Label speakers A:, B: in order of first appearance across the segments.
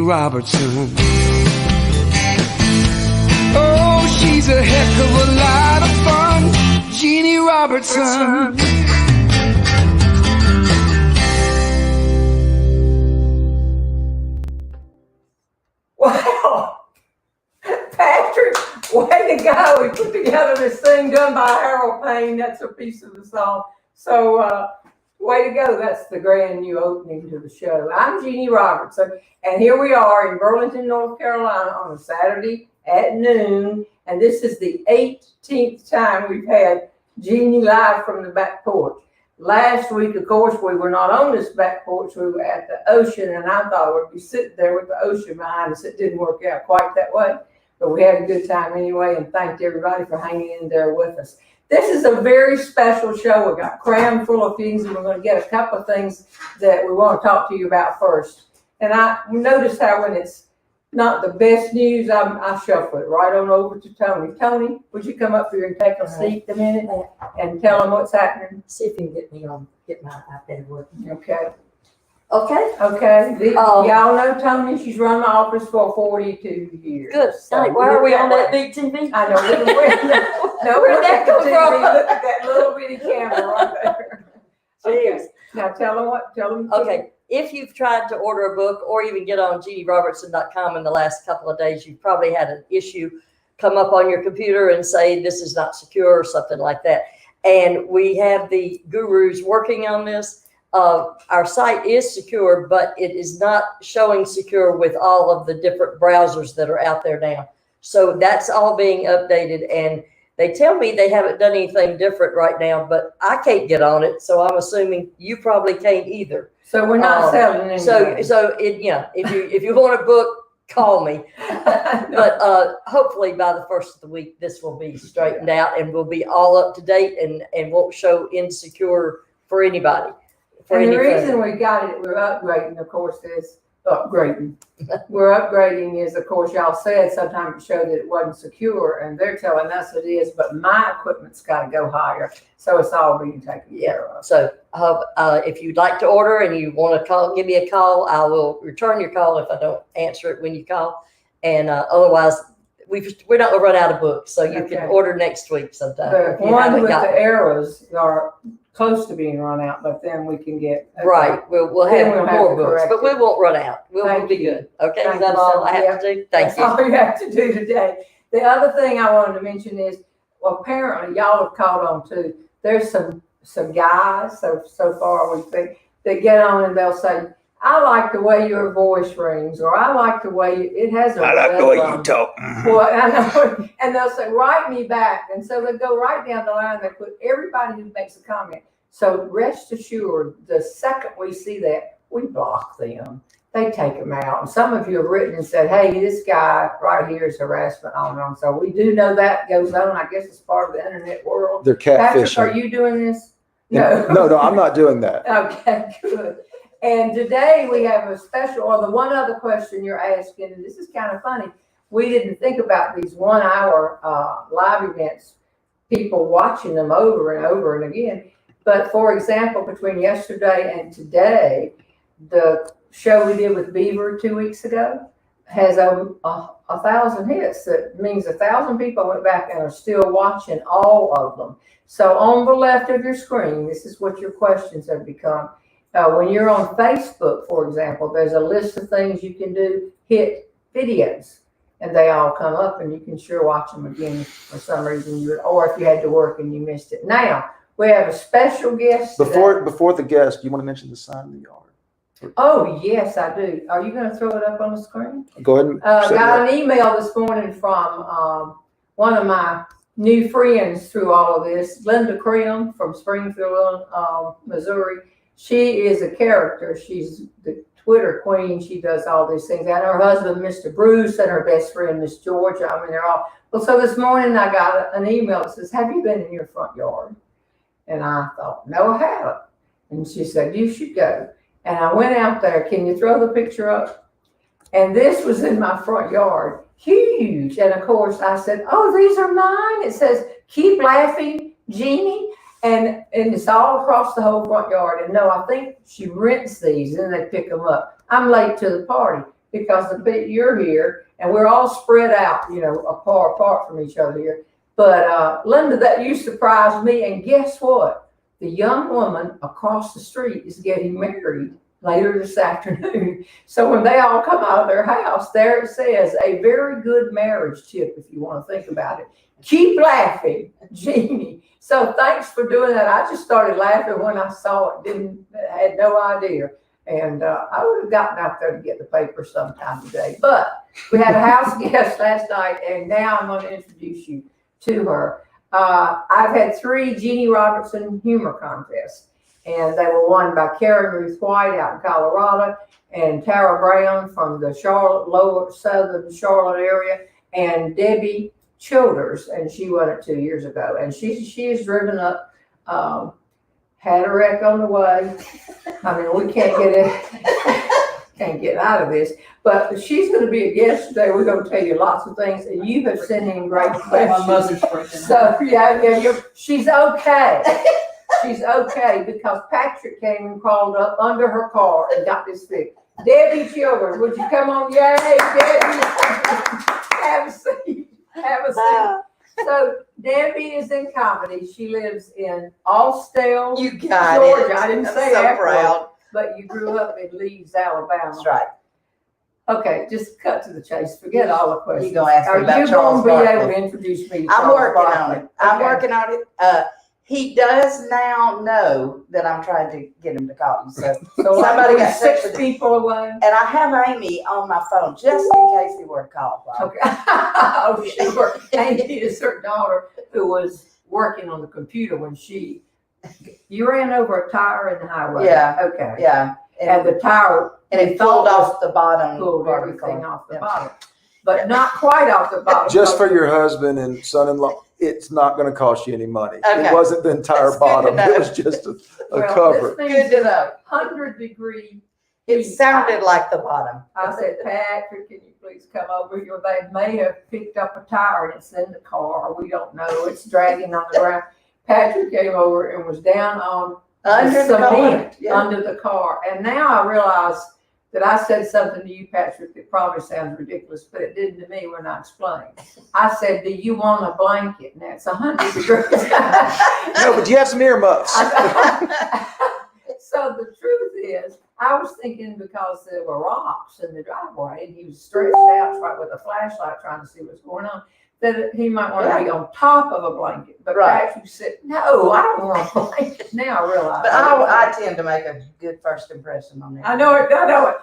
A: Robertson. Oh, she's a heck of a lot of fun, Jeanne Robertson.
B: Wow, Patrick, way to go. We put together this thing done by Harold Payne. That's a piece of the song. So, way to go. That's the grand new opening to the show. I'm Jeanne Robertson, and here we are in Burlington, North Carolina on a Saturday at noon. And this is the 18th time we've had Jeanne live from the back porch. Last week, of course, we were not on this back porch. We were at the ocean, and I thought we'd be sitting there with the ocean behind us. It didn't work out quite that way, but we had a good time anyway, and thanked everybody for hanging in there with us. This is a very special show. We got crammed full of things, and we're going to get a couple of things that we want to talk to you about first. And I noticed how when it's not the best news, I shuffle it right on over to Tony. Tony, would you come up here and take a seat a minute and tell them what's happening?
C: See if you can get my iPad working.
B: Okay.
C: Okay.
B: Okay. Y'all know Tony. She's run my office for 42 years.
C: Good.
B: So
C: why are we on that big TV?
B: I know. Where'd that come from? Look at that little bitty camera right there. Okay. Now tell them.
C: Okay. If you've tried to order a book or even get on jeannerobertson.com in the last couple of days, you've probably had an issue come up on your computer and say this is not secure or something like that. And we have the gurus working on this. Our site is secure, but it is not showing secure with all of the different browsers that are out there now. So that's all being updated, and they tell me they haven't done anything different right now, but I can't get on it. So I'm assuming you probably can't either.
B: So we're not selling anything.
C: So if you want a book, call me. But hopefully by the first of the week, this will be straightened out and we'll be all up to date and won't show insecure for anybody.
B: And the reason we got it, we're upgrading, of course, is upgrading. We're upgrading is, of course, y'all said sometimes it showed that it wasn't secure, and they're telling us it is, but my equipment's got to go higher. So it's all being taken care of. So
C: if you'd like to order and you want to call, give me a call. I will return your call if I don't answer it when you call. And otherwise, we're not going to run out of books. So you can order next week sometime.
B: The one with the arrows are close to being run out, but then we can get
C: right. We'll have more books, but we won't run out. We'll be good. Okay, is that all I have to do? Thank you.
B: That's all you have to do today. The other thing I wanted to mention is, well, apparently y'all have caught on too. There's some guys so far we think that get on and they'll say, I like the way your voice rings, or I like the way it has a.
A: I like the way you talk.
B: Well, I know, and they'll say, write me back, and so they go right down the line. They put everybody who makes a comment. So rest assured, the second we see that, we block them. They take them out. And some of you have written and said, hey, this guy right here is harassment on them. So we do know that goes on. I guess it's part of the internet world.
D: They're catfishing.
B: Patrick, are you doing this?
D: No, I'm not doing that.
B: Okay, good. And today we have a special, or the one other question you're asking, and this is kind of funny. We didn't think about these 1 hour live events, people watching them over and over and again. But for example, between yesterday and today, the show we did with Beaver 2 weeks ago has over 1,000 hits. That means 1,000 people went back and are still watching all of them. So on the left of your screen, this is what your questions have become. When you're on Facebook, for example, there's a list of things you can do, hit videos, and they all come up, and you can sure watch them again for some reason, or if you had to work and you missed it. Now, we have a special guest
D: Before the guest, you want to mention the sign in the yard?
B: Oh, yes, I do. Are you going to throw it up on the screen?
D: Go ahead and
B: got an email this morning from one of my new friends through all of this, Linda Cream from Springfield, Missouri. She is a character. She's the Twitter queen. She does all these things. And her husband, Mr. Bruce, and her best friend, Miss Georgia. I mean, they're all. Well, so this morning I got an email that says, have you been in your front yard? And I thought, no, I haven't. And she said, you should go. And I went out there. Can you throw the picture up? And this was in my front yard. Huge. And of course, I said, oh, these are mine. It says, keep laughing, Jeanne. And it's all across the whole front yard. And no, I think she rents these and they pick them up. I'm late to the party. because you're here and we're all spread out, apart from each other here. But Linda, that you surprised me. And guess what? The young woman across the street is getting married later this afternoon. So when they all come out of their house, there it says, a very good marriage tip, if you want to think about it. Keep laughing, Jeannie. So thanks for doing that. I just started laughing when I saw it. Had no idea. And I would have gotten out there to get the paper sometime today. But we had a house guest last night, and now I'm going to introduce you to her. I've had 3 Jeanne Robertson humor contests, and they were won by Karen Ruth White out in Colorado, and Tara Brown from the lower southern Charlotte area, and Debbie Childers, and she won it 2 years ago. And she has driven up, had a wreck on the way. I mean, we can't get out of this. But she's going to be a guest today. We're going to tell you lots of things, and you have sent in great questions. So she's okay. She's okay because Patrick came and crawled up under her car and got this fixed. Debbie Childers, would you come on? Yay, Debbie! Have a seat. Have a seat. So Debbie is in comedy. She lives in Austell, Georgia. I didn't say that proud. But you grew up in Leeds, Alabama.
E: That's right.
B: Okay, just cut to the chase. Forget all the questions.
E: You're gonna ask me about Charles
B: Are you going to be
E: Barkley.
B: able to introduce me to
E: I'm
B: Charles
E: working
B: Barkley?
E: on it. I'm
B: Okay.
E: working on it. He does now know that I'm trying to get him to call you. So
B: So
E: somebody
B: we're
E: got
B: 6
E: texted.
B: people away.
E: And I have Amy on my phone just in case he were to call. Bob.
B: Okay. Oh, sure. Amy is her daughter who was working on the computer when you ran over a tire in the highway.
E: Yeah.
B: Okay.
E: Yeah.
B: And the tire,
E: And it pulled off the bottom
B: pulled
E: part of the
B: everything
E: car.
B: off the
E: Yeah.
B: bottom, but not quite off the bottom.
D: Just for your husband and son-in-law, it's not going to cost you any money.
E: Okay.
D: It wasn't the entire
E: That's good to
D: bottom.
E: know.
D: It was just a
B: Well,
D: cover.
B: This thing
E: Good to
B: is
E: know.
B: 100-degree.
E: It sounded like the bottom.
B: I said, Patrick, can you please come over here? They may have picked up a tire and it's in the car. We don't know. It's dragging on the ground. Patrick came over and was down on
E: Under the car.
B: cement
E: Yeah.
B: under the car. And now I realize that I said something to you, Patrick, that probably sounds ridiculous, but it didn't to me when I explained. I said, do you want a blanket? Now it's 100 degrees.
D: No, but you have some earmuffs.
B: So the truth is, I was thinking because there were rocks in the driveway and he was stretched out right with a flashlight trying to see what's going on, that he might want to be on top of a blanket. But
E: Right.
B: Patrick said, no, I don't want a blanket. Now I realize.
E: But I tend to make a good first impression on that.
B: I know it.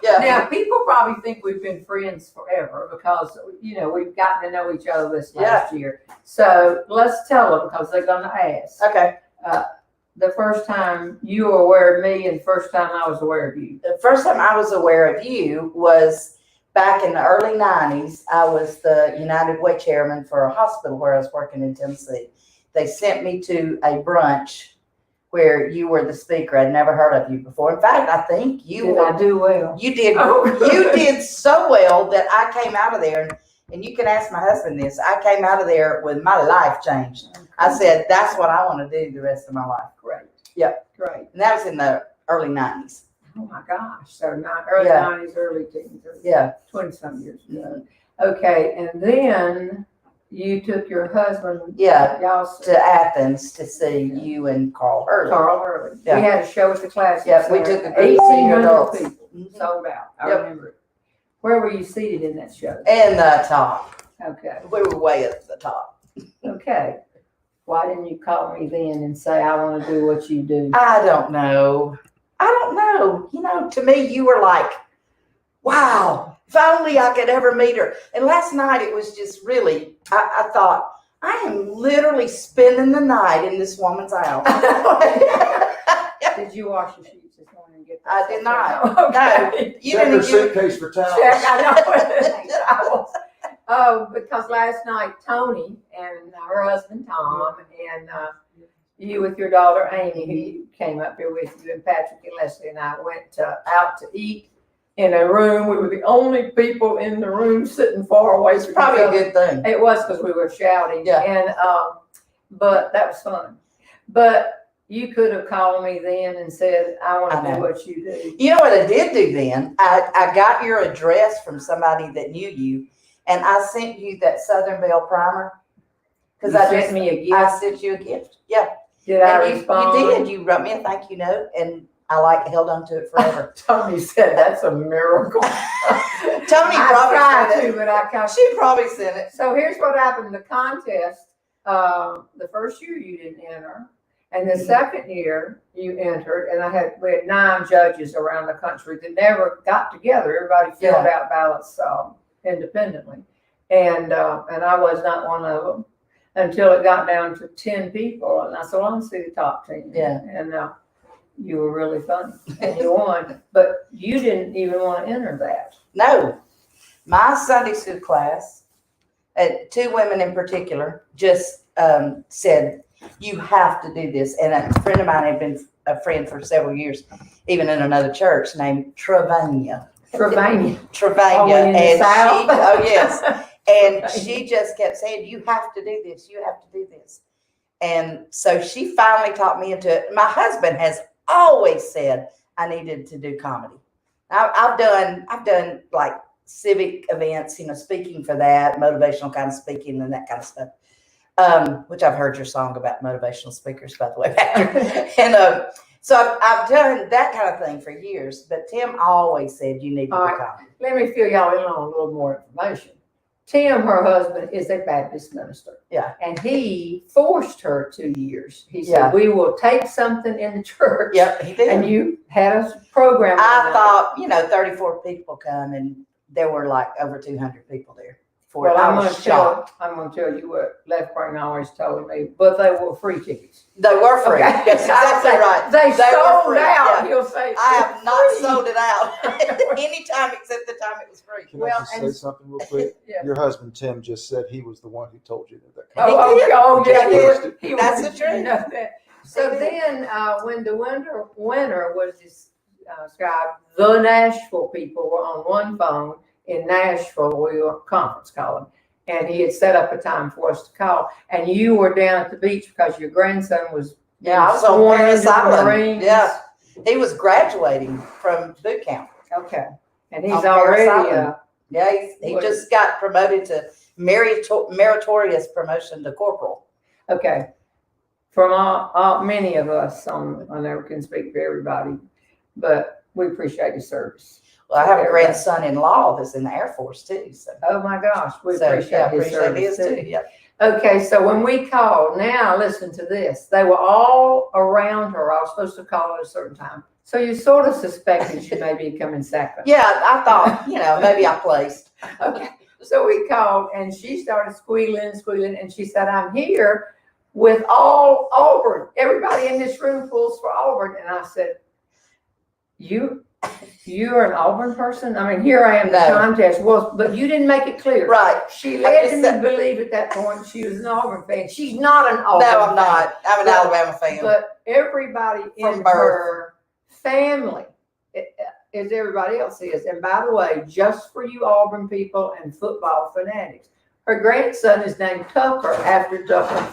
E: Yeah.
B: Now, people probably think we've been friends forever because, we've gotten to know each other this last year. So let's tell them because they're going to ask.
E: Okay.
B: The first time you were aware of me and the first time I was aware of you.
E: The first time I was aware of you was back in the early 90s. I was the United Way chairman for a hospital where I was working in Tennessee. They sent me to a brunch where you were the speaker. I'd never heard of you before. In fact, I think
B: Did I do well?
E: you did
B: Oh.
E: you did so well that I came out of there, and you can ask my husband this. I came out of there with my life changed. I said, that's what I want to do the rest of my life.
B: Great.
E: Yep.
B: Great.
E: And that was in the early 90s.
B: Oh my gosh. So early
E: Yeah.
B: 90s, early teens.
E: Yeah.
B: 20-some years ago. Okay. And then you took your husband.
E: Yeah.
B: Y'all
E: To Athens to see you and Carl Hurley.
B: Carl Hurley.
E: Yeah.
B: We had a show at the Classic
E: Yeah, we
B: Center.
E: took a group of senior
B: 1,800
E: adults.
B: people
E: Mhm.
B: sold out. I
E: Yep.
B: remember it. Where were you seated in that show?
E: And the top.
B: Okay.
E: We were way at the top.
B: Okay. Why didn't you call me then and say, I want to do what you do?
E: I don't know. To me, you were like, wow, if only I could ever meet her. And last night it was just really, I thought, I am literally spending the night in this woman's house.
B: Did you wash your sheets this morning and get that?
E: I did not.
B: No. Okay.
E: You
D: Check her
E: didn't give
D: suitcase for towels.
B: Check, I know. Oh, because last night Tony and her husband Tom and you with your daughter Amy, who came up here with you, and Patrick and Leslie and I went out to eat in a room. We were the only people in the room sitting far away from each
E: probably a
B: other.
E: good thing.
B: It was because we were shouting.
E: Yeah.
B: And but that was fun. But you could have called me then and said, I want
E: I
B: to do
E: know.
B: what you do.
E: You know what I did do then? I got your address from somebody that knew you, and I sent you that Southern Belle primer.
B: You
E: Because
B: sent me a gift.
E: I sent you a gift. Yeah.
B: Did I
E: And
B: respond?
E: you did. You wrote me a thank you note, and I held on to it forever.
B: Tony said that's a miracle.
E: Tony
B: I
E: probably
B: tried
E: sent
B: to,
E: it.
B: but I can't.
E: She probably sent it.
B: So here's what happened. The contest, the first year you didn't enter. And the second year you entered, and we had 9 judges around the country that never got together. Everybody filled out ballots independently. And I was not one of them until it got down to 10 people. And I said, well, I'll see the top 10.
E: Yeah.
B: And you were really funny and you won. But you didn't even want to enter that.
E: No. My Sunday school class, 2 women in particular, just said, you have to do this. And a friend of mine had been a friend for several years, even in another church named Trevania.
B: Trevania.
E: Trevania.
B: In the
E: And
B: South?
E: oh yes. And she just kept saying, you have to do this. You have to do this. And so she finally taught me into it. My husband has always said I needed to do comedy. I've done like civic events, speaking for that, motivational kind of speaking and that kind of stuff. Which I've heard your song about motivational speakers, by the way. And so I've done that kind of thing for years. But Tim always said you need to do comedy.
B: Let me fill y'all in on a little more information. Tim, her husband, is a Baptist minister.
E: Yeah.
B: And he forced her 2 years. He said,
E: Yeah.
B: we will take something in the church.
E: Yep, he did.
B: And you had a program.
E: I thought, 34 people come, and there were like over 200 people there.
B: Well,
E: I
B: I'm
E: was
B: going
E: shocked.
B: to tell you what Left Brain always told me, but they were free tickets.
E: They were free.
B: Okay.
E: That's exactly right.
B: They
E: were
B: sold
E: free,
B: out.
E: yeah.
B: He'll say,
E: I have not
B: free.
E: sold it out anytime except the time it was free.
D: Can
B: Well,
D: I just say
B: and-
D: something real quick?
B: Yeah.
D: Your husband Tim just said he was the one who told you that.
B: Oh, yeah,
D: He
B: he
E: That's
B: was-
E: the truth.
B: you know that. So then, when the winner was described, the Nashville people were on one phone in Nashville. We were conference calling. And he had set up a time for us to call. And you were down at the beach because your grandson was
E: Yeah, I was on
B: sworn
E: Paris
B: into the
E: Island.
B: Marines.
E: Yeah. He was graduating from boot camp.
B: Okay. And he's
E: On Paris
B: already
E: Island. Yeah, he
B: What?
E: just got promoted to meritorious promotion to corporal.
B: okay. From all many of us, I never can speak for everybody, but we appreciate your service.
E: Well, I have a
B: Everybody.
E: grandson-in-law that's in the Air Force too. So,
B: Oh my gosh, we
E: so,
B: appreciate
E: yeah,
B: his service
E: his
B: too.
E: too. Yeah.
B: Okay, so when we called, now listen to this. They were all around her. I was supposed to call at a certain time. So you sort of suspected she may be coming second.
E: Yeah, I thought, maybe I placed.
B: Okay, so we called and she started squealing, and she said, I'm here with all Auburn. Everybody in this room pulls for Auburn. And I said, you're an Auburn person? I mean, here I am, the
E: No.
B: contest. Well, but you didn't make it clear.
E: Right.
B: She
E: I
B: led
E: just
B: me
E: said-
B: to believe at that point she was an Auburn fan. She's not an Auburn fan.
E: No, I'm not. I'm an
B: But-
E: Alabama fan.
B: But everybody
E: From
B: in
E: birth.
B: her family, as everybody else is. And by the way, just for you Auburn people and football fanatics, her grandson is named Tucker after Tucker.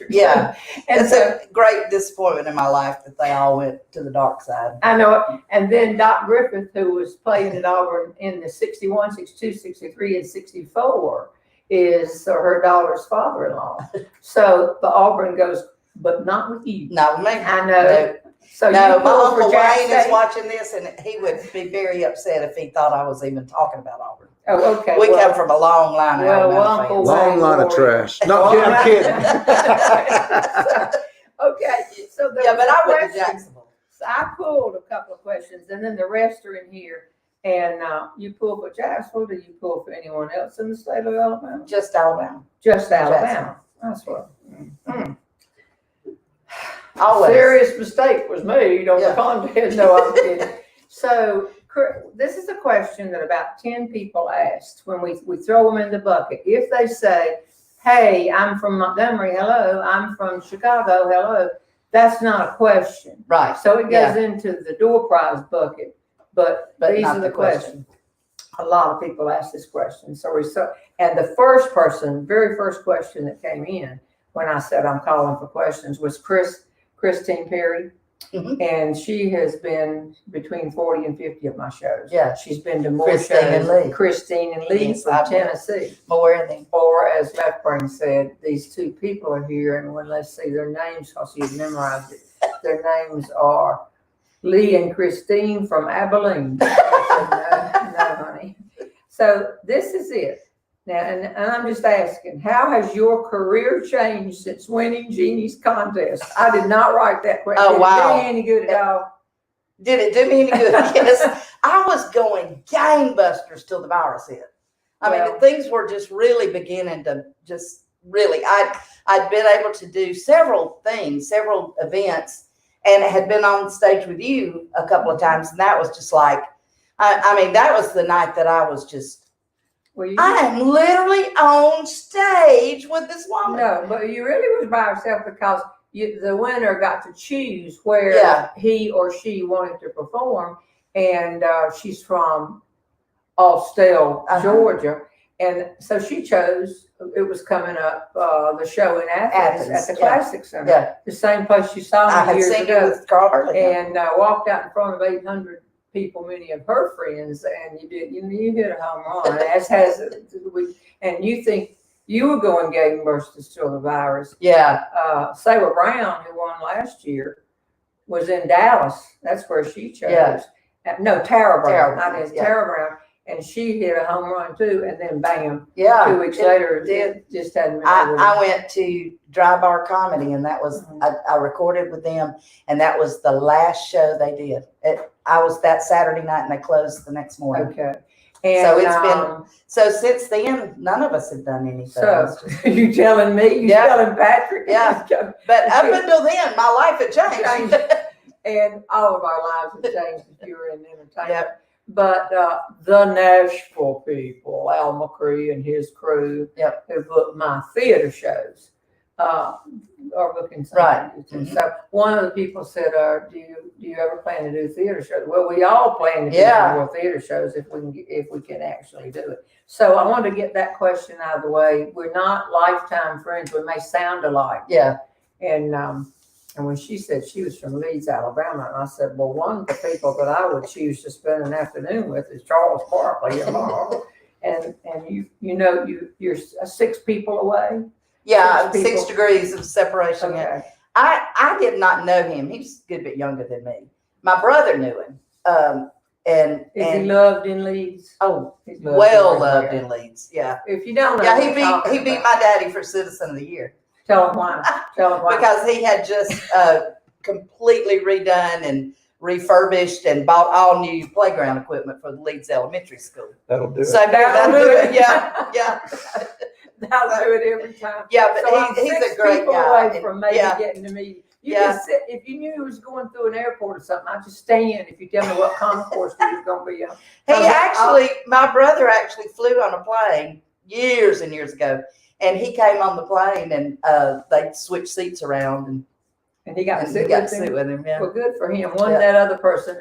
E: Yeah.
B: And
E: It's
B: so
E: a great disappointment in my life that they all went to the dark side.
B: I know it. And then Doc Griffith, who was playing at Auburn in the 61, 62, 63, and 64, is her daughter's father-in-law. So the Auburn goes, but not with you.
E: No, me.
B: I know.
E: No.
B: So
E: No,
B: you
E: my
B: pulled for
E: Uncle
B: Jack
E: Wayne is
B: State?
E: watching this, and he would be very upset if he thought I was even talking about Auburn.
B: Oh, okay.
E: We
B: well,
E: come from a long line of
B: well,
E: Alabama
B: Uncle
E: fans.
D: Long line of trash. No, I'm kidding.
B: Okay, so the
E: Yeah, but I went to
B: questions-
E: Jacksonville.
B: So I pulled a couple of questions, and then the rest are in here. And you pull for Jacksonville. Do you pull for anyone else in the state of Alabama?
E: Just Alabama.
B: Just Alabama. That's what.
E: Always.
B: Serious mistake was made on
E: Yeah.
B: the contest. No, I'm kidding. So this is a question that about 10 people asked when we throw them in the bucket. If they say, hey, I'm from Montgomery, hello, I'm from Chicago, hello, that's not a question.
E: Right.
B: So it goes into the door prize bucket, but these
E: not
B: are the
E: the question.
B: questions. A lot of people ask this question. And the very first question that came in when I said I'm calling for questions was Chris Christine Perry.
E: Mhm.
B: And she has been between 40 and 50 of my shows.
E: Yeah.
B: She's been to more
E: Christine
B: shows.
E: and Lee.
B: Christine and Lee
E: Yes,
B: from
E: I will.
B: Tennessee.
E: More of them.
B: Or as Lefbrain said, these two people are here, and when let's see their names, because he had memorized it. Their names are Lee and Christine from Abilene. I said, no, honey. So this is it. Now, and I'm just asking, how has your career changed since winning Jeannie's contest? I did not write that question.
E: Oh, wow.
B: Did it do you any good at all?
E: Did it do me any good? Yes. I was going gangbusters till the virus hit. I mean, things were just really beginning to just really, I'd been able to do several things, several events, and had been on stage with you a couple of times. And that was just like, I mean, that was the night that I was just, I am literally on stage with this woman.
B: No, but you really was by yourself because the winner got to choose where he or she wanted to perform. And she's from Austell, Georgia. And so she chose, it was coming up, the show in Athens at the Classic Center.
E: Yeah.
B: The same place you saw me years ago.
E: I had seen it with Carl Hurley.
B: And walked out in front of 800 people, many of her friends, and you hit a home run, as has and you think you were going gangbusters till the virus.
E: Yeah.
B: Sarah Brown, who won last year, was in Dallas. That's where she chose.
E: Yeah.
B: No, Tara Brown.
E: Tara,
B: Tara Brown. And she hit a home run too, and then bam,
E: Yeah.
B: 2 weeks later, it just hadn't been over.
E: I went to Dry Bar Comedy, and that was, I recorded with them, and that was the last show they did. I was that Saturday night, and they closed the next morning.
B: Okay. And
E: so it's been, so since then, none of us have done anything.
B: So you telling me, you telling Patrick?
E: Yeah. But up until then, my life had changed.
B: And all of our lives have changed if you were in entertainment.
E: Yep.
B: But the Nashville people, Al McCree and his crew, who booked my theater shows, are booking some.
E: Right.
B: So one of the people said, "Do you ever plan to do theater shows?" Well, we all plan to do more theater shows if we can actually do it. So I wanted to get that question out of the way. We're not lifetime friends. We may sound alike.
E: Yeah.
B: And when she said she was from Leeds, Alabama, and I said, well, one of the people that I would choose to spend an afternoon with is Charles Barkley. and you're 6 people away.
E: Yeah, 6 degrees of separation.
B: Okay.
E: I did not know him. He was a good bit younger than me. My brother knew him. And
B: he loved in Leeds?
E: Oh,
B: He's
E: loved in Leeds. Yeah.
B: If you don't know,
E: he beat my daddy for Citizen of the Year.
B: Tell him why.
E: Because he had just completely redone and refurbished and bought all new playground equipment for the Leeds Elementary School.
D: That'll do it.
E: So that'll do it. Yeah, yeah.
B: That'll do it every time.
E: Yeah, but
B: so
E: he's
B: a
E: great guy.
B: Away from maybe getting to meet you. Just sit, if you knew he was going through an airport or something, I'd just stand if you tell me what concourse he was going to be on.
E: My brother actually flew on a plane years and years ago. And he came on the plane, and they switched seats around, and
B: he got to sit with him.
E: Yeah.
B: Well, good for him. That other person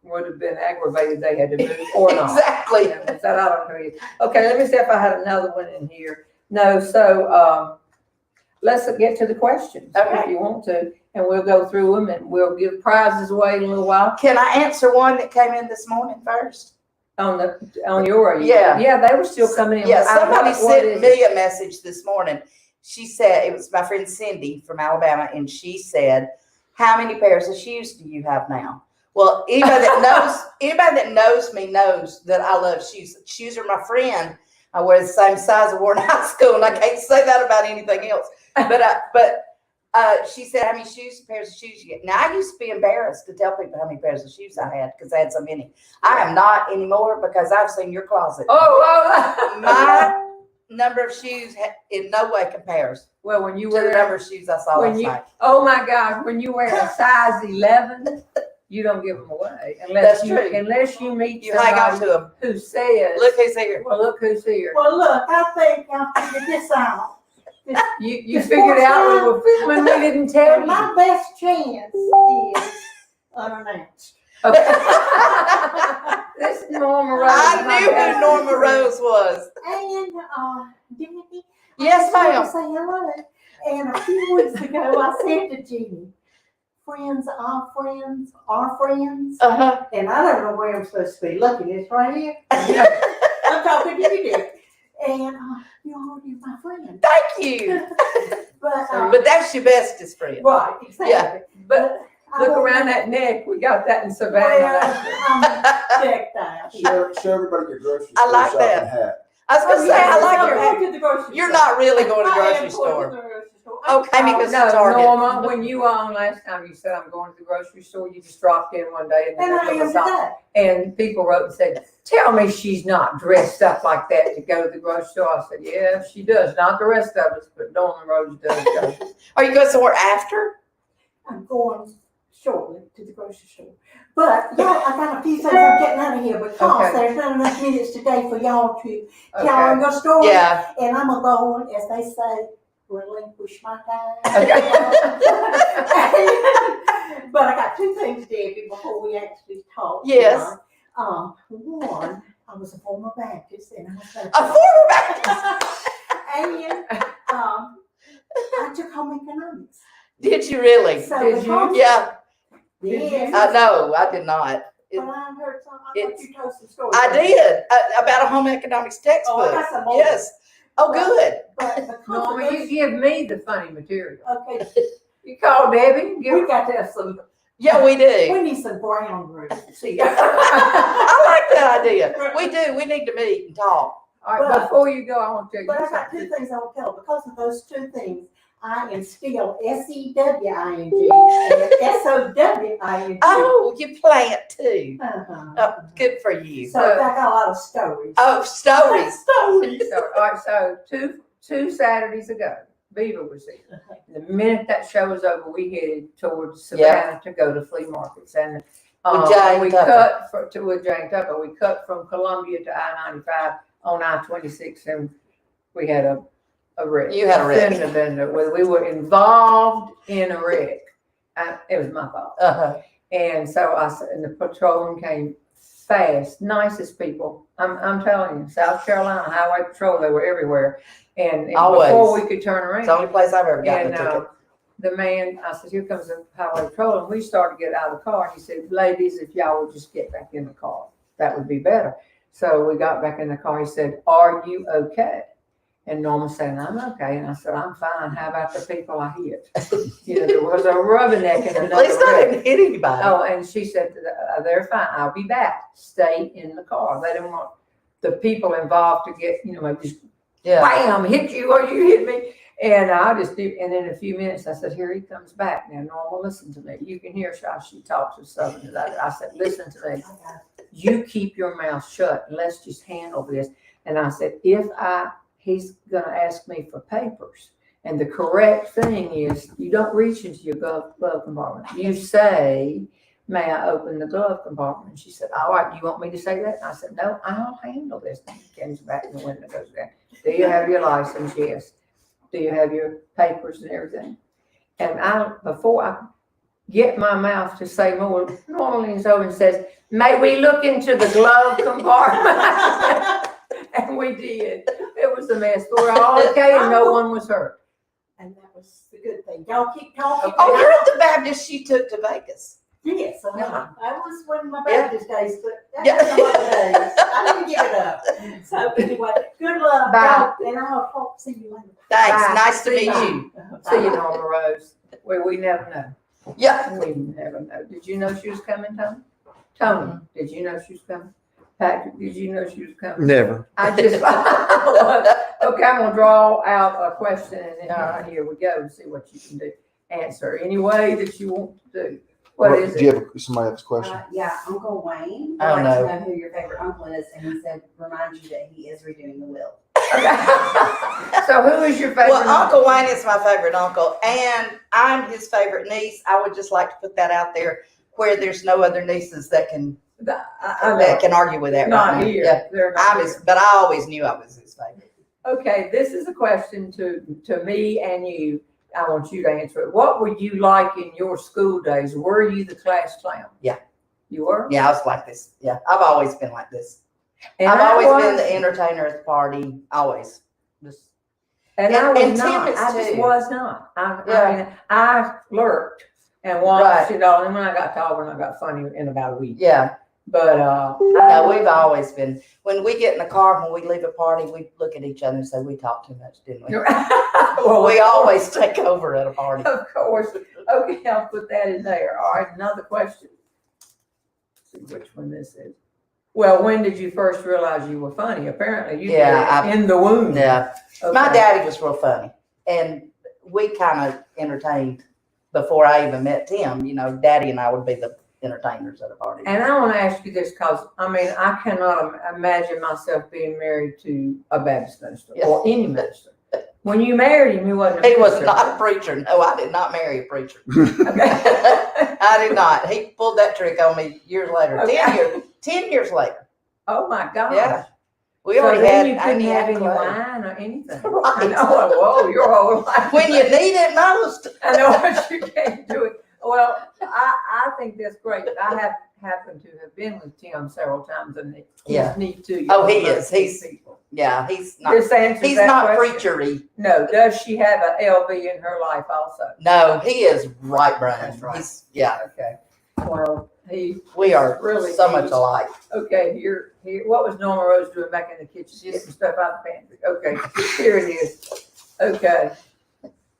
B: would have been aggravated they had to move or not.
E: Exactly.
B: I don't know. Okay, let me see if I had another one in here. No, so let's get to the questions if you want to, and we'll go through them, and we'll give prizes away in a little while.
E: Can I answer one that came in this morning first?
B: On your they were still coming in.
E: Yeah, somebody sent me a message this morning. She said, it was my friend Cindy from Alabama, and she said, how many pairs of shoes do you have now? Well, anybody that knows me knows that I love shoes. Shoes are my friend. I wear the same size I wore in high school, and I can't say that about anything else. But she said, how many pairs of shoes you get? Now, I used to be embarrassed to tell people how many pairs of shoes I had because I had so many. I am not anymore because I've seen your closet. My number of shoes in no way compares
B: to
E: the number of shoes I saw last night.
B: Oh, my God. When you wear a size 11, you don't give them away.
E: That's true.
B: Unless you meet
E: you hang on to them.
B: Who says,
E: look who's here.
B: Well, look who's here.
F: Well, look, I think I figured this out.
B: You figured out when we didn't tell you.
F: My best chance is unannounced.
B: Okay. This is Norma Rose.
E: I knew who Norma Rose was.
F: And Debbie.
E: Yes, ma'am.
F: Say hello. And a few weeks ago, I said to Jeanne, friends are friends.
E: Uh-huh.
F: And I don't know where I'm supposed to be looking. It's right here. I'm talking to you, dear. And you're already my friend.
E: Thank you.
F: But
E: But that's your bestest friend.
F: right, exactly.
E: Yeah.
B: But
F: I
B: look
F: don't
B: around
F: know.
B: that neck. We got that in Savannah
F: Well,
B: last year.
F: I'm checked out.
G: Show everybody your grocery
E: I
G: store
E: like
G: shopping
E: that.
G: hat.
E: I was gonna say I like your
F: I'm
E: hat.
F: going to the grocery
E: You're
F: store.
E: not really going to the
F: I am
E: grocery
F: going
E: store.
F: to the grocery store.
E: Okay, because
B: No,
E: Target.
B: Norma, when you were on last time, you said I'm going to the grocery store. You just dropped in one day
F: And I am today.
B: and people wrote and said, "Tell me she's not dressed up like that to go to the grocery store." I said, "Yeah, she does. Not the rest of us, but Dawn Rose does." Go.
E: Are you going somewhere after?
F: I'm going shortly to the grocery store. But y'all, I got a few things I'm getting out of here because
B: Okay.
F: there's not enough minutes today for y'all to tell your story.
E: Yeah.
F: And I'm gonna go on, as they say, relinquish my time. But I got two things, Debbie, before we actually talk.
E: Yes.
F: One, I was a former Baptist, and I was
E: A former Baptist.
F: and I took home economics.
E: Did you really?
F: So
B: Did
F: the
B: you?
F: concept-
E: Yeah.
F: Yes.
E: No, I did not.
F: But I heard some. I thought you told some stories.
E: I did about a home economics
F: Oh, I
E: textbook.
F: got some more.
E: Yes. Oh, good.
F: But because
B: Norma,
F: of
B: you
F: this,
B: give me the funny material.
F: okay,
B: You call Debbie. Give
F: we
B: her.
F: got to have some.
E: Yeah, we do.
F: We need some ground rules. See.
E: I like that idea. We do. We need to meet and talk.
B: All right,
F: But-
B: before you go, I want to tell
F: But
B: you
F: I got two
B: something.
F: things I will tell. Because of those two things, I am still SEWING and SOWING.
E: Oh, you plant too.
F: Uh-huh.
E: Oh, good for you.
F: So I got a lot of stories.
E: Oh, stories.
F: Stories.
B: So, all right, so two Saturdays ago, Beaver was here. The minute that show was over, we headed towards Savannah to go to flea markets, and
E: With Jane
B: we
E: Tucker.
B: cut with Jane Tucker. We cut from Columbia to I-95 on I-26, and we had a wreck.
E: You had a wreck.
B: Shouldn't have been there. We were involved in a wreck. It was my fault.
E: Uh-huh.
B: And so I said, and the patrolman came fast, nicest people. I'm telling you, South Carolina Highway Patrol, they were everywhere. And
E: Always.
B: before we could turn around.
E: It's the only place I've ever gotten
B: And
E: a ticket.
B: the man, I said, "Here comes the highway patrol," and we started to get out of the car. And he said, "Ladies, if y'all would just get back in the car, that would be better." So we got back in the car. He said, "Are you okay?" And Norma said, "I'm okay." And I said, "I'm fine. How about the people I hit?" There was a rubberneck and
E: At
B: another
E: least I
B: wreck.
E: didn't hit anybody.
B: Oh, and she said, "They're fine. I'll be back. Stay in the car." They didn't want the people involved to get, maybe just
E: Yeah.
B: bam, hit you or you hit me. And I just do. And in a few minutes, I said, "Here he comes back." Now, Norma, listen to me. You can hear how she talks with Southern. I said, "Listen to me. You keep your mouth shut and let's just handle this." And I said, he's going to ask me for papers. And the correct thing is you don't reach into your glove compartment. You say, "May I open the glove compartment?" And she said, "All right, you want me to say that?" And I said, "No, I'll handle this." And he comes back and the window goes down. "Do you have your license?" "Yes." "Do you have your papers and everything?" And before I get my mouth to say more, Norma leans over and says, "May we look into the glove compartment?" And we did. It was a mess. We were all okay and no one was hurt.
F: And that was the good thing. Y'all keep talking.
E: Oh, you're at the Baptist she took to Vegas.
F: Yes,
E: Yeah.
F: that was one of my
E: Yeah.
F: Baptist days, but that
E: Yeah.
F: was some other days. I didn't give it up. So anyway, good luck.
B: Bye.
F: And I'll talk, see you later.
E: Thanks.
B: Bye.
E: Nice to meet
F: Bye.
E: you.
B: See you, Norma Rose. We never know.
E: Yeah.
B: We never know. Did you know she was coming, Tony? Tony, did you know she was coming? Patrick, did you know she was coming?
D: Never.
B: I just, okay, I'm gonna draw out a question and then here we go, see what you can do. Answer any way that you want to do. What is
D: Do you
B: it?
D: have somebody have a question?
H: Yeah, Uncle Wayne
E: I
H: would
E: don't
H: like
E: know.
H: to know who your favorite uncle is, and he said, remind you that he is redoing the will.
B: So who is your favorite?
E: Well, Uncle Wayne is my favorite uncle, and I'm his favorite niece. I would just like to put that out there where there's no other nieces that can
B: I know.
E: argue with that.
B: Not
E: right now.
B: here.
E: Yeah.
B: They're not here.
E: But I always knew I was his favorite.
B: Okay, this is a question to me and you. I want you to answer it. What were you like in your school days? Were you the class clown?
E: Yeah.
B: You were?
E: Yeah, I was like this. Yeah, I've always been like this.
B: And
E: I've
B: I
E: always
B: was-
E: been the entertainer at the party. Always. Just
B: And I was
E: and
B: not.
E: Tim is
B: I just
E: too.
B: was not. I
E: Yeah.
B: mean, I flirt And once,
E: Right.
B: you know, and when I got taller, I got funny in about a week.
E: Yeah.
B: But
E: No, we've always been, when we get in the car, when we leave a party, we look at each other and say, we talk too much, didn't we?
B: well,
E: We always take over at a party.
B: of course. Okay, I'll put that in there. All right, another question. Let's see which one this is. Well, when did you first realize you were funny? Apparently, you
E: Yeah,
B: did it in the womb.
E: Yeah.
B: Okay.
E: My daddy was real funny. And we kind of entertained before I even met Tim. You know, Daddy and I would be the entertainers at a party.
B: And I want to ask you this because, I mean, I cannot imagine myself being married to a Baptist minister or any minister. When you married him, he wasn't a
E: He was
B: preacher.
E: not a preacher. No, I did not marry a preacher.
B: Okay.
E: I did not. He pulled that trick on me years later.
B: Okay.
E: 10 years later.
B: Oh, my God.
E: Yeah. We
B: So
E: already
B: then
E: had.
B: you couldn't have any
E: clay.
B: wine or anything.
E: Right.
B: I know. Whoa, your whole life.
E: When you need it most.
B: I know, but you can't do it. Well, I think that's great. I have happened to have been with Tim several times, and he's
E: Yeah.
B: neat too.
E: Oh, he
B: You're
E: is.
B: both
E: He's-
B: people.
E: Yeah, he's not.
B: This answers
E: He's
B: that
E: not
B: question.
E: preachery.
B: No. Does she have an LB in her life also?
E: No, he is right, Brian.
B: That's right.
E: He's, yeah,
B: Okay. Well,
E: we are
B: Really
E: so much
B: neat.
E: alike.
B: okay. Here. What was Norma Rose doing back in the kitchen? Getting stuff out of the pantry. Okay. Here it is. Okay.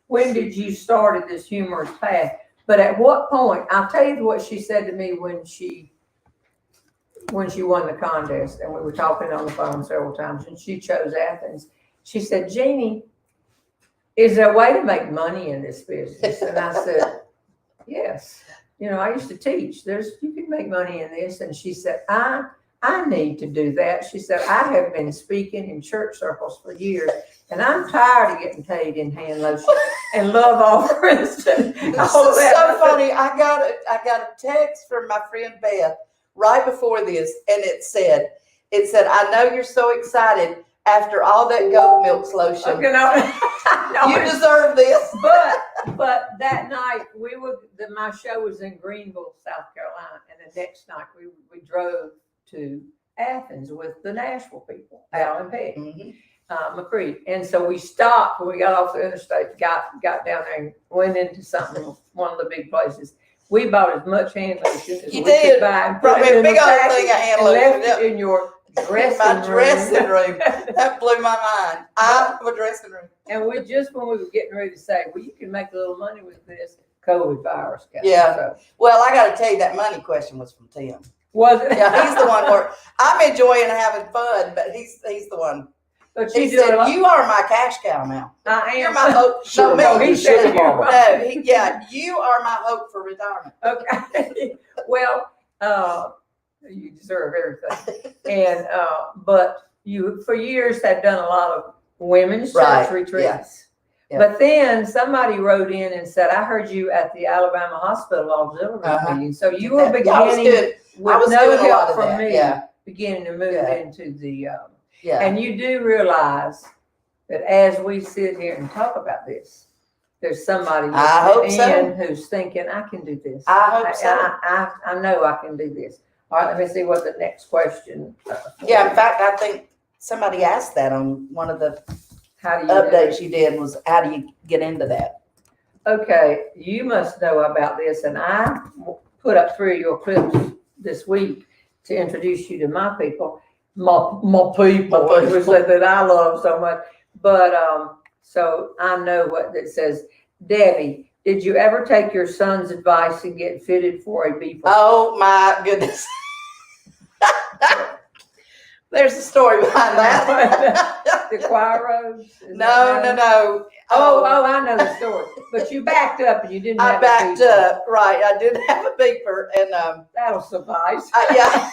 B: When did you started this humorous path? But at what point? I'll tell you what she said to me when she won the contest, and we were talking on the phone several times, and she chose Athens. She said, Jeannie, is there a way to make money in this business? And I said, yes. You know, I used to teach. You can make money in this. And she said, I need to do that. She said, I have been speaking in church circles for years, and I'm tired of getting paid in hand lotion and love offerings and
E: This
B: all
E: is
B: that.
E: so funny. I got a text from my friend Beth right before this, and it said, I know you're so excited after all that goat milk lotion.
B: You know,
E: You deserve this.
B: but that night my show was in Greenville, South Carolina, and the next night we drove to Athens with the Nashville people, Al and Peg.
E: Mhm.
B: McCree. And so we stopped when we got off the interstate, got down there and went into something, one of the big places. We bought as much hand lotion as
E: You
B: we
E: did.
B: could buy and
E: Brought
B: put
E: me
B: it
E: a
B: in the
E: big old
B: bag
E: thing of hand
B: and
E: lotion.
B: left it in your dressing
E: My
B: room.
E: dressing room. That blew my mind. I have a dressing room.
B: And when we were getting ready to say, well, you can make a little money with this, COVID virus came.
E: Yeah.
B: So,
E: Well, I got to tell you, that money question was from Tim.
B: was it?
E: Yeah, he's the one where I'm enjoying having fun, but he's the one.
B: But
E: He
B: you do a
E: said,
B: lot.
E: "You are my cash cow now.
B: I
E: You're
B: am.
E: my hope."
D: Sugar
E: No,
D: mama,
E: me.
D: sugar
B: you
D: mama.
B: are.
E: No, yeah, you are my hope for retirement.
B: Okay. Well, you deserve everything. And but you for years have done a lot of women's
E: Right,
B: church retreats.
E: yes. Yeah.
B: But then somebody wrote in and said, I heard you at the Alabama Hospital Auxiliary
E: Uh-huh.
B: meeting. So you were
E: Yeah, I was
B: beginning
E: good. I
B: with
E: was
B: no
E: doing a lot
B: help
E: of
B: from
E: that.
B: me,
E: Yeah,
B: beginning to move
E: Yeah.
B: into the
E: yeah.
B: and you do realize that as we sit here and talk about this, there's somebody
E: I hope so.
B: in who's thinking, I can do this.
E: I hope so.
B: I know I can do this. All right, let me see what the next question.
E: Yeah, in fact, I think somebody asked that on one of the
B: How do you do
E: updates
B: it?
E: you did was, how do you get into that?
B: Okay, you must know about this, and I put up 3 of your clips this week to introduce you to my people, my people,
E: My
B: which that I love so much. But so I know what it says. Debbie, did you ever take your son's advice and get fitted for a beeper?
E: Oh my goodness. There's a story behind that.
B: The choir robes? Is
E: No,
B: that
E: no,
B: right?
E: no.
B: Oh, I know the story. But you backed up and you didn't have
E: I
B: a
E: backed
B: beeper.
E: up. Right. I didn't have a beeper. And
B: That'll suffice.
E: yeah.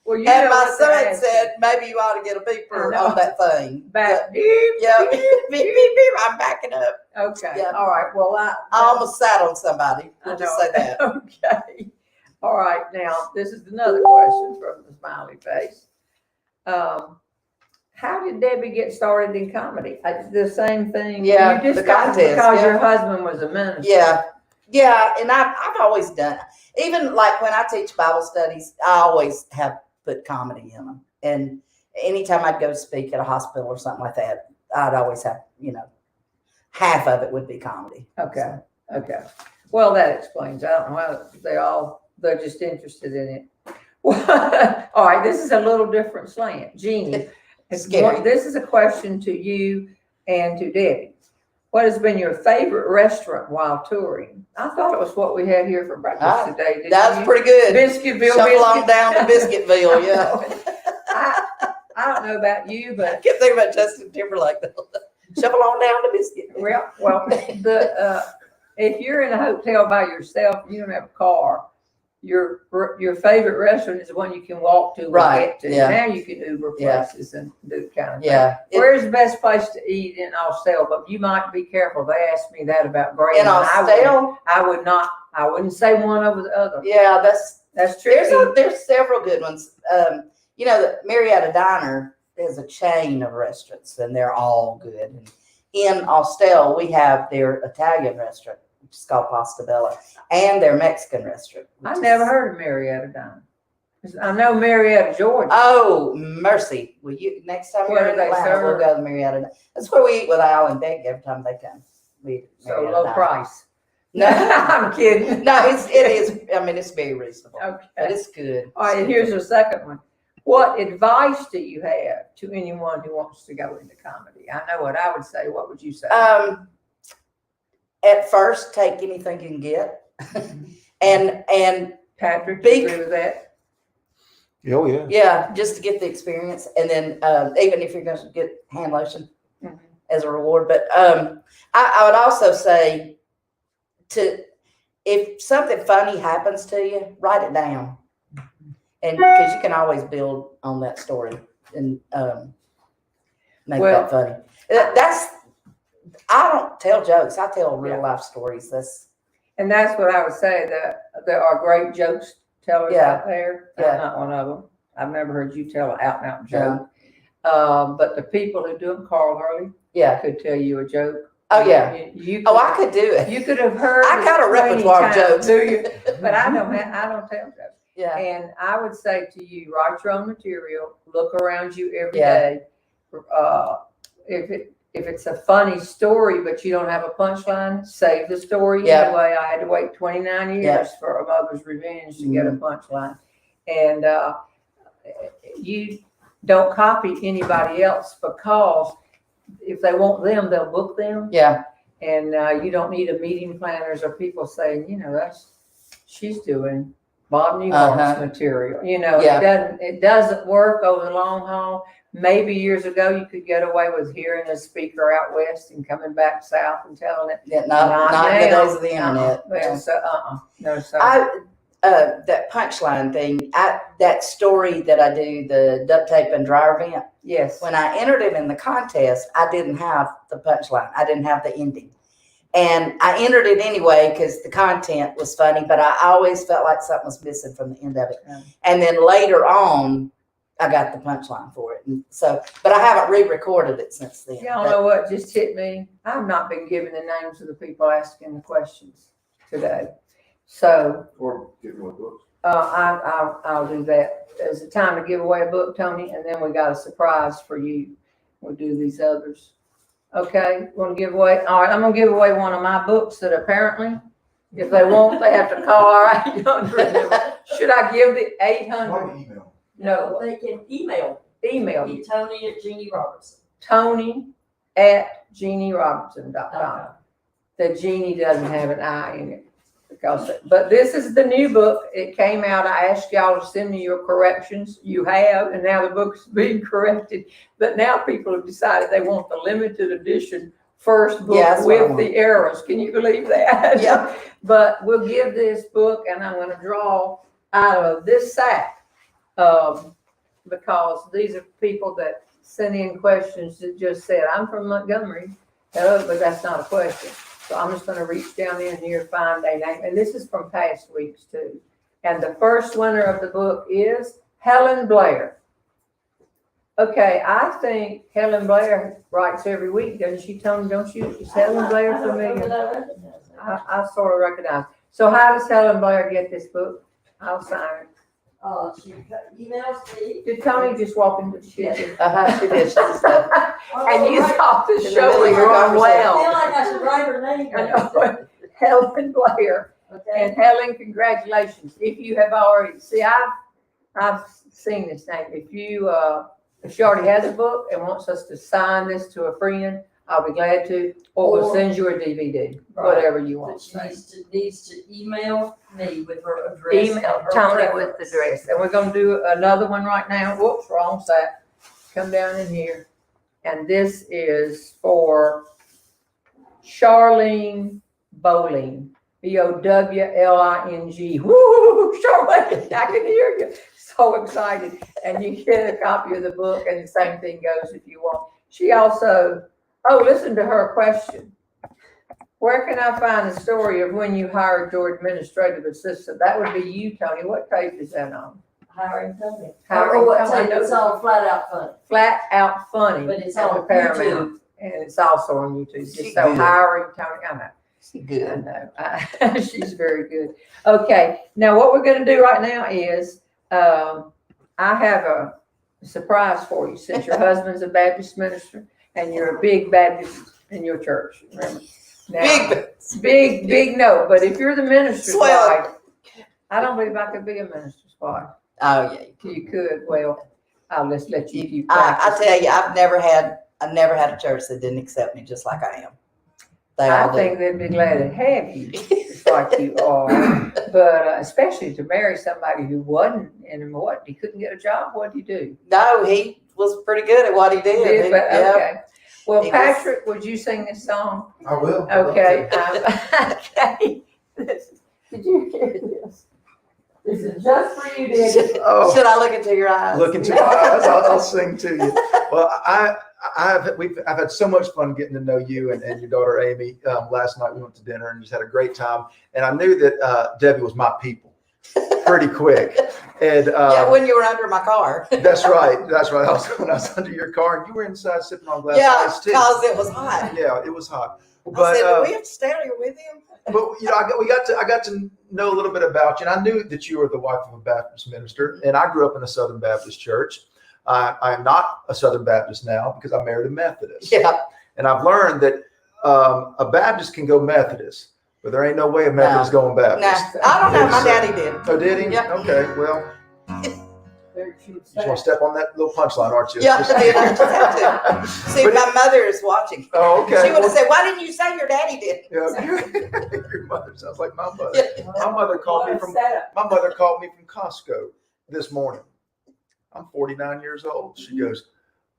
B: Well, you
E: And
B: know
E: my
B: what they're
E: son
B: asking.
E: said, maybe you ought to get a beeper
B: I know.
E: on that thing.
B: Back.
E: Yeah. Beep, beep, beep. I'm backing up.
B: Okay.
E: Yeah.
B: All right. Well,
E: I almost sat on somebody.
B: I
E: We'll just
B: know.
E: say that.
B: Okay. All right. Now, this is another question from the smiley face. How did Debbie get started in comedy? The same thing.
E: Yeah,
B: You just
E: the
B: got
E: contest,
B: because
E: yeah.
B: your husband was a minister.
E: Yeah. Yeah. And I've always done it. Even like when I teach Bible studies, I always have put comedy in them. And anytime I'd go speak at a hospital or something like that, I'd always have, half of it would be comedy.
B: Okay. Okay. Well, that explains. I don't know how they're just interested in it. All right, this is a little different slant. Jeannie,
E: Scary.
B: this is a question to you and to Debbie. What has been your favorite restaurant while touring? I thought it was what we had here for breakfast today. Didn't
E: That's
B: you?
E: pretty good.
B: Biscuitville.
E: Shuffle on down to Biscuitville, yeah.
B: I don't know about you,
E: I
B: but
E: kept thinking about Justin Timberlake. Shuffle on down to Biscuitville.
B: well, if you're in a hotel by yourself, you don't have a car. Your favorite restaurant is the one you can walk to or
E: Right,
B: get to.
E: yeah.
B: Now you can Uber
E: Yeah.
B: places and do kind of thing.
E: Yeah.
B: Where's the best place to eat in Austell? But you might be careful. They asked me that about Graham.
E: In Austell?
B: I wouldn't say one over the other.
E: Yeah,
B: That's tricky.
E: there's several good ones. You know, the Marietta Diner is a chain of restaurants, and they're all good. And in Austell, we have their Italian restaurant, which is called Pasta Bella, and their Mexican restaurant.
B: I never heard of Marietta Diner. I know Marietta, Georgia.
E: Oh, mercy! Will you next time
B: Where
E: you're in
B: do they
E: Atlanta,
B: serve?
E: we'll go to Marietta. That's where we eat with Al and Becky every time they come. We eat at
B: So
E: Marietta
B: low
E: Diner.
B: price.
E: No,
B: I'm kidding.
E: no, it is. I mean, it's very reasonable, but
B: Okay.
E: it's good.
B: All right, and here's the second one. What advice do you have to anyone who wants to go into comedy? I know what I would say. What would you say?
E: At first, take anything you can get, and
B: Patrick,
E: big-
B: you agree with that?
D: Oh, yeah.
E: yeah, just to get the experience, and then even if you're going to get hand lotion
B: Mhm.
E: as a reward. But I would also say if something funny happens to you, write it down, and because you can always build on that story and make
B: Well,
E: that funny. I don't tell jokes. I tell real life stories.
B: And that's what I would say, that there are great jokes tellers
E: Yeah.
B: out there.
E: Yeah.
B: I'm not one of them. I've never heard you tell an out and out joke. But the people who do them, Carl Hurley,
E: Yeah.
B: could tell you a joke.
E: Oh yeah.
B: You
E: Oh, I could do it.
B: You could have heard.
E: I got a
B: it 20
E: repertoire of
B: times,
E: jokes.
B: do you? But I don't tell jokes.
E: Yeah.
B: And I would say to you, write your own material, look around you every
E: Yeah.
B: day. If it's a funny story, but you don't have a punchline, save the story
E: Yeah.
B: anyway. I had to wait 29 years
E: Yeah.
B: for A Mother's Revenge to get a punchline. And you don't copy anybody else, because if they want them, they'll book them.
E: Yeah.
B: And you don't need a meeting planners or people saying, she's doing Bob Newhart's material.
E: Yeah.
B: It doesn't work over the long haul. Maybe years ago you could get away with hearing a speaker out west and coming back south and telling it.
E: Yeah. Not in the
B: now.
E: days of the internet.
B: Well, so, no, so.
E: That punchline thing, that story that I do, the duct tape and dryer vent,
B: Yes.
E: when I entered it in the contest, I didn't have the punchline. I didn't have the ending. And I entered it anyway because the content was funny, but I always felt like something was missing from the end of it.
B: Yeah.
E: And then later on, I got the punchline for it. And so, but I haven't re-recorded it since then.
B: Y'all know what just hit me? I've not been given the names of the people asking the questions today. So
D: Or give me one books.
B: I'll do that. Is it time to give away a book, Tony? And then we got a surprise for you. We'll do these others. Okay, want to give away? All right, I'm gonna give away one of my books that apparently, if they won't, they have to call our 800. Should I give the 800?
D: Why email?
B: No,
C: They can email
B: email
C: me,
B: you.
C: Tony at Jeanne Robertson.
B: Tony@JeannieRobertson.com. The Jeannie doesn't have an I in it. But this is the new book. It came out. I asked y'all to send me your corrections. You have, and now the book's being corrected. But now people have decided they want the limited edition first book
E: Yeah, that's what I
B: with
E: want.
B: the errors. Can you believe that?
E: Yep.
B: But we'll give this book, and I'm going to draw out of this sack, because these are people that sent in questions that just said, I'm from Montgomery. Hello, but that's not a question. So I'm just going to reach down in here, find a name. And this is from past weeks too. And the first winner of the book is Helen Blair. Okay, I think Helen Blair writes every week, doesn't she, Tony? Don't you? Is Helen Blair familiar? I sort of recognize. So how does Helen Blair get this book? I'll sign it.
C: She emails me.
B: Did Tony just walk into the kitchen?
E: She did. She said,
B: And you thought the
E: In the
B: show
E: middle
B: was
E: of your
B: going
C: I feel
B: well.
C: like I should write her name.
B: I know. Helen Blair. And Helen, congratulations. If you have already, see, I've seen this name. If she already has a book and wants us to sign this to a friend, I'll be glad to, or we'll send you a DVD, whatever you want.
C: But she needs to email me with her address.
B: Email
C: and her
B: Tony with the
C: preference.
B: address. And we're gonna do another one right now. Whoops, wrong side. Come down in here. And this is for Charlene Bowling. Bowling. Woo, Charlene, I can hear you. So excited. And you get a copy of the book, and the same thing goes if you want. She also, listen to her question. Where can I find the story of when you hired your administrative assistant? That would be you, Tony. What page is that on?
C: Hiring Tony.
B: Hiring
C: What
B: Tony.
C: tape? It's on Flat Out Funny.
B: Flat Out Funny.
C: But it's
B: on
C: on
B: the Paramount.
C: YouTube.
B: And it's also on YouTube.
E: She
B: So
E: good.
B: hiring Tony, I know.
E: She
B: I
E: good.
B: know. She's very good. Okay, now what we're going to do right now is I have a surprise for you. Since your husband's a Baptist minister and you're a big Baptist in your church, remember? Now, big no. But if you're the minister's
E: Swell.
B: wife, I don't believe I could be a minister's wife.
E: Oh yeah.
B: You could. Well, I'll just let you keep
E: I
B: practicing.
E: tell you, I've never had a church that didn't accept me just like I am. They all
B: I
E: do.
B: think they'd be glad to have you, just like you are. But especially to marry somebody who wasn't, and what, he couldn't get a job. What did he do?
E: No, he was pretty good at what he did. He-
B: But,
E: yeah.
B: okay. Well,
E: He was-
B: Patrick, would you sing this song?
D: I will.
B: Okay. Okay. Did you hear this? This is just for you, Dick.
D: Oh,
E: Should I look into your eyes?
D: look into my eyes. I'll sing to you. Well, I've had so much fun getting to know you and your daughter Amy. Last night we went to dinner and just had a great time. And I knew that Debbie was my people pretty quick. And
E: Yeah, when you were under my car.
D: that's right. That's right. When I was under your car and you were inside sipping on a glass
E: Yeah,
D: of ice too.
E: because it was hot.
D: Yeah, it was hot.
E: I
D: But
E: said, do we have to stay out here with him?
D: but I got to know a little bit about you, and I knew that you were the wife of a Baptist minister, and I grew up in a Southern Baptist church. I am not a Southern Baptist now because I married a Methodist.
E: Yeah.
D: And I've learned that a Baptist can go Methodist, but there ain't no way a Methodist going
E: No,
D: Baptist.
E: I don't know. My
D: It's,
E: daddy did.
D: Oh, did he?
E: Yeah.
D: Okay, well,
B: There she was.
D: you just want to step on that little punchline, aren't you?
E: Yeah,
D: Just-
E: I did. I just had to. See,
D: But-
E: my mother is watching.
D: Oh, okay.
E: She would have said, "Why didn't you say your daddy did?"
D: Yeah, your mother sounds like my mother.
E: Yeah.
D: My mother called me
B: What a
D: from
B: setup.
D: My mother called me from Costco this morning. I'm 49 years old. She goes,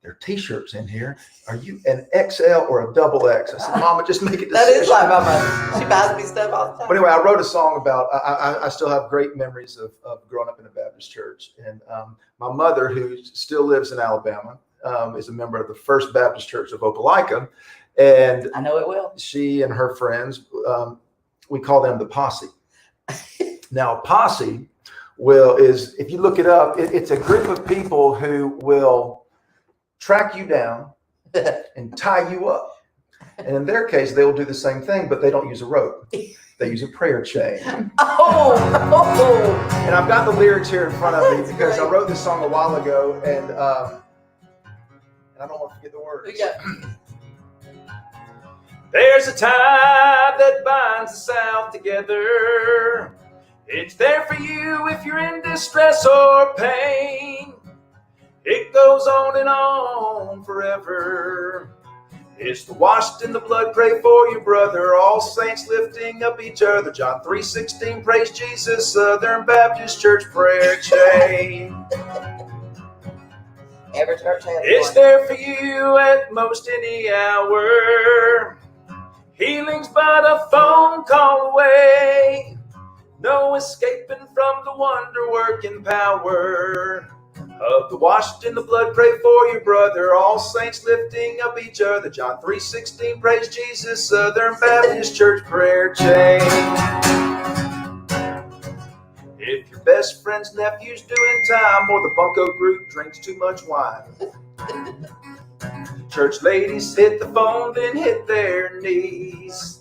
D: "There are T-shirts in here. Are you an XL or a double X?" I said, "Mama, just make a decision."
E: That is like my mother. She buys me stuff all the time.
D: But anyway, I wrote a song about. I still have great memories of growing up in a Baptist church, and my mother, who still lives in Alabama, is a member of the First Baptist Church of Opelika, and
E: I know it will.
D: she and her friends, we call them the posse. Now, a posse is, if you look it up, it's a group of people who will track you down and tie you up. And in their case, they will do the same thing, but they don't use a rope. They use a prayer chain.
E: Oh.
D: And I've got the lyrics here in front of me
E: That's
D: because I
E: great.
D: wrote this song a while ago, and I don't want to forget the words.
E: Yeah.
G: There's a tie that binds the South together. It's there for you if you're in distress or pain. It goes on and on forever. It's the washed in the blood, pray for your brother. All saints lifting up each other. John 3:16, praise Jesus. Southern Baptist Church prayer chain.
E: Every church has
G: It's
E: one.
G: there for you at most any hour. Healing's but a phone call away. No escaping from the wonder-working power of the washed in the blood, pray for your brother. All saints lifting up each other. John 3:16, praise Jesus. Southern Baptist Church prayer chain. If your best friend's nephew's doing time, or the bunco group drinks too much wine, church ladies hit the phone, then hit their knees.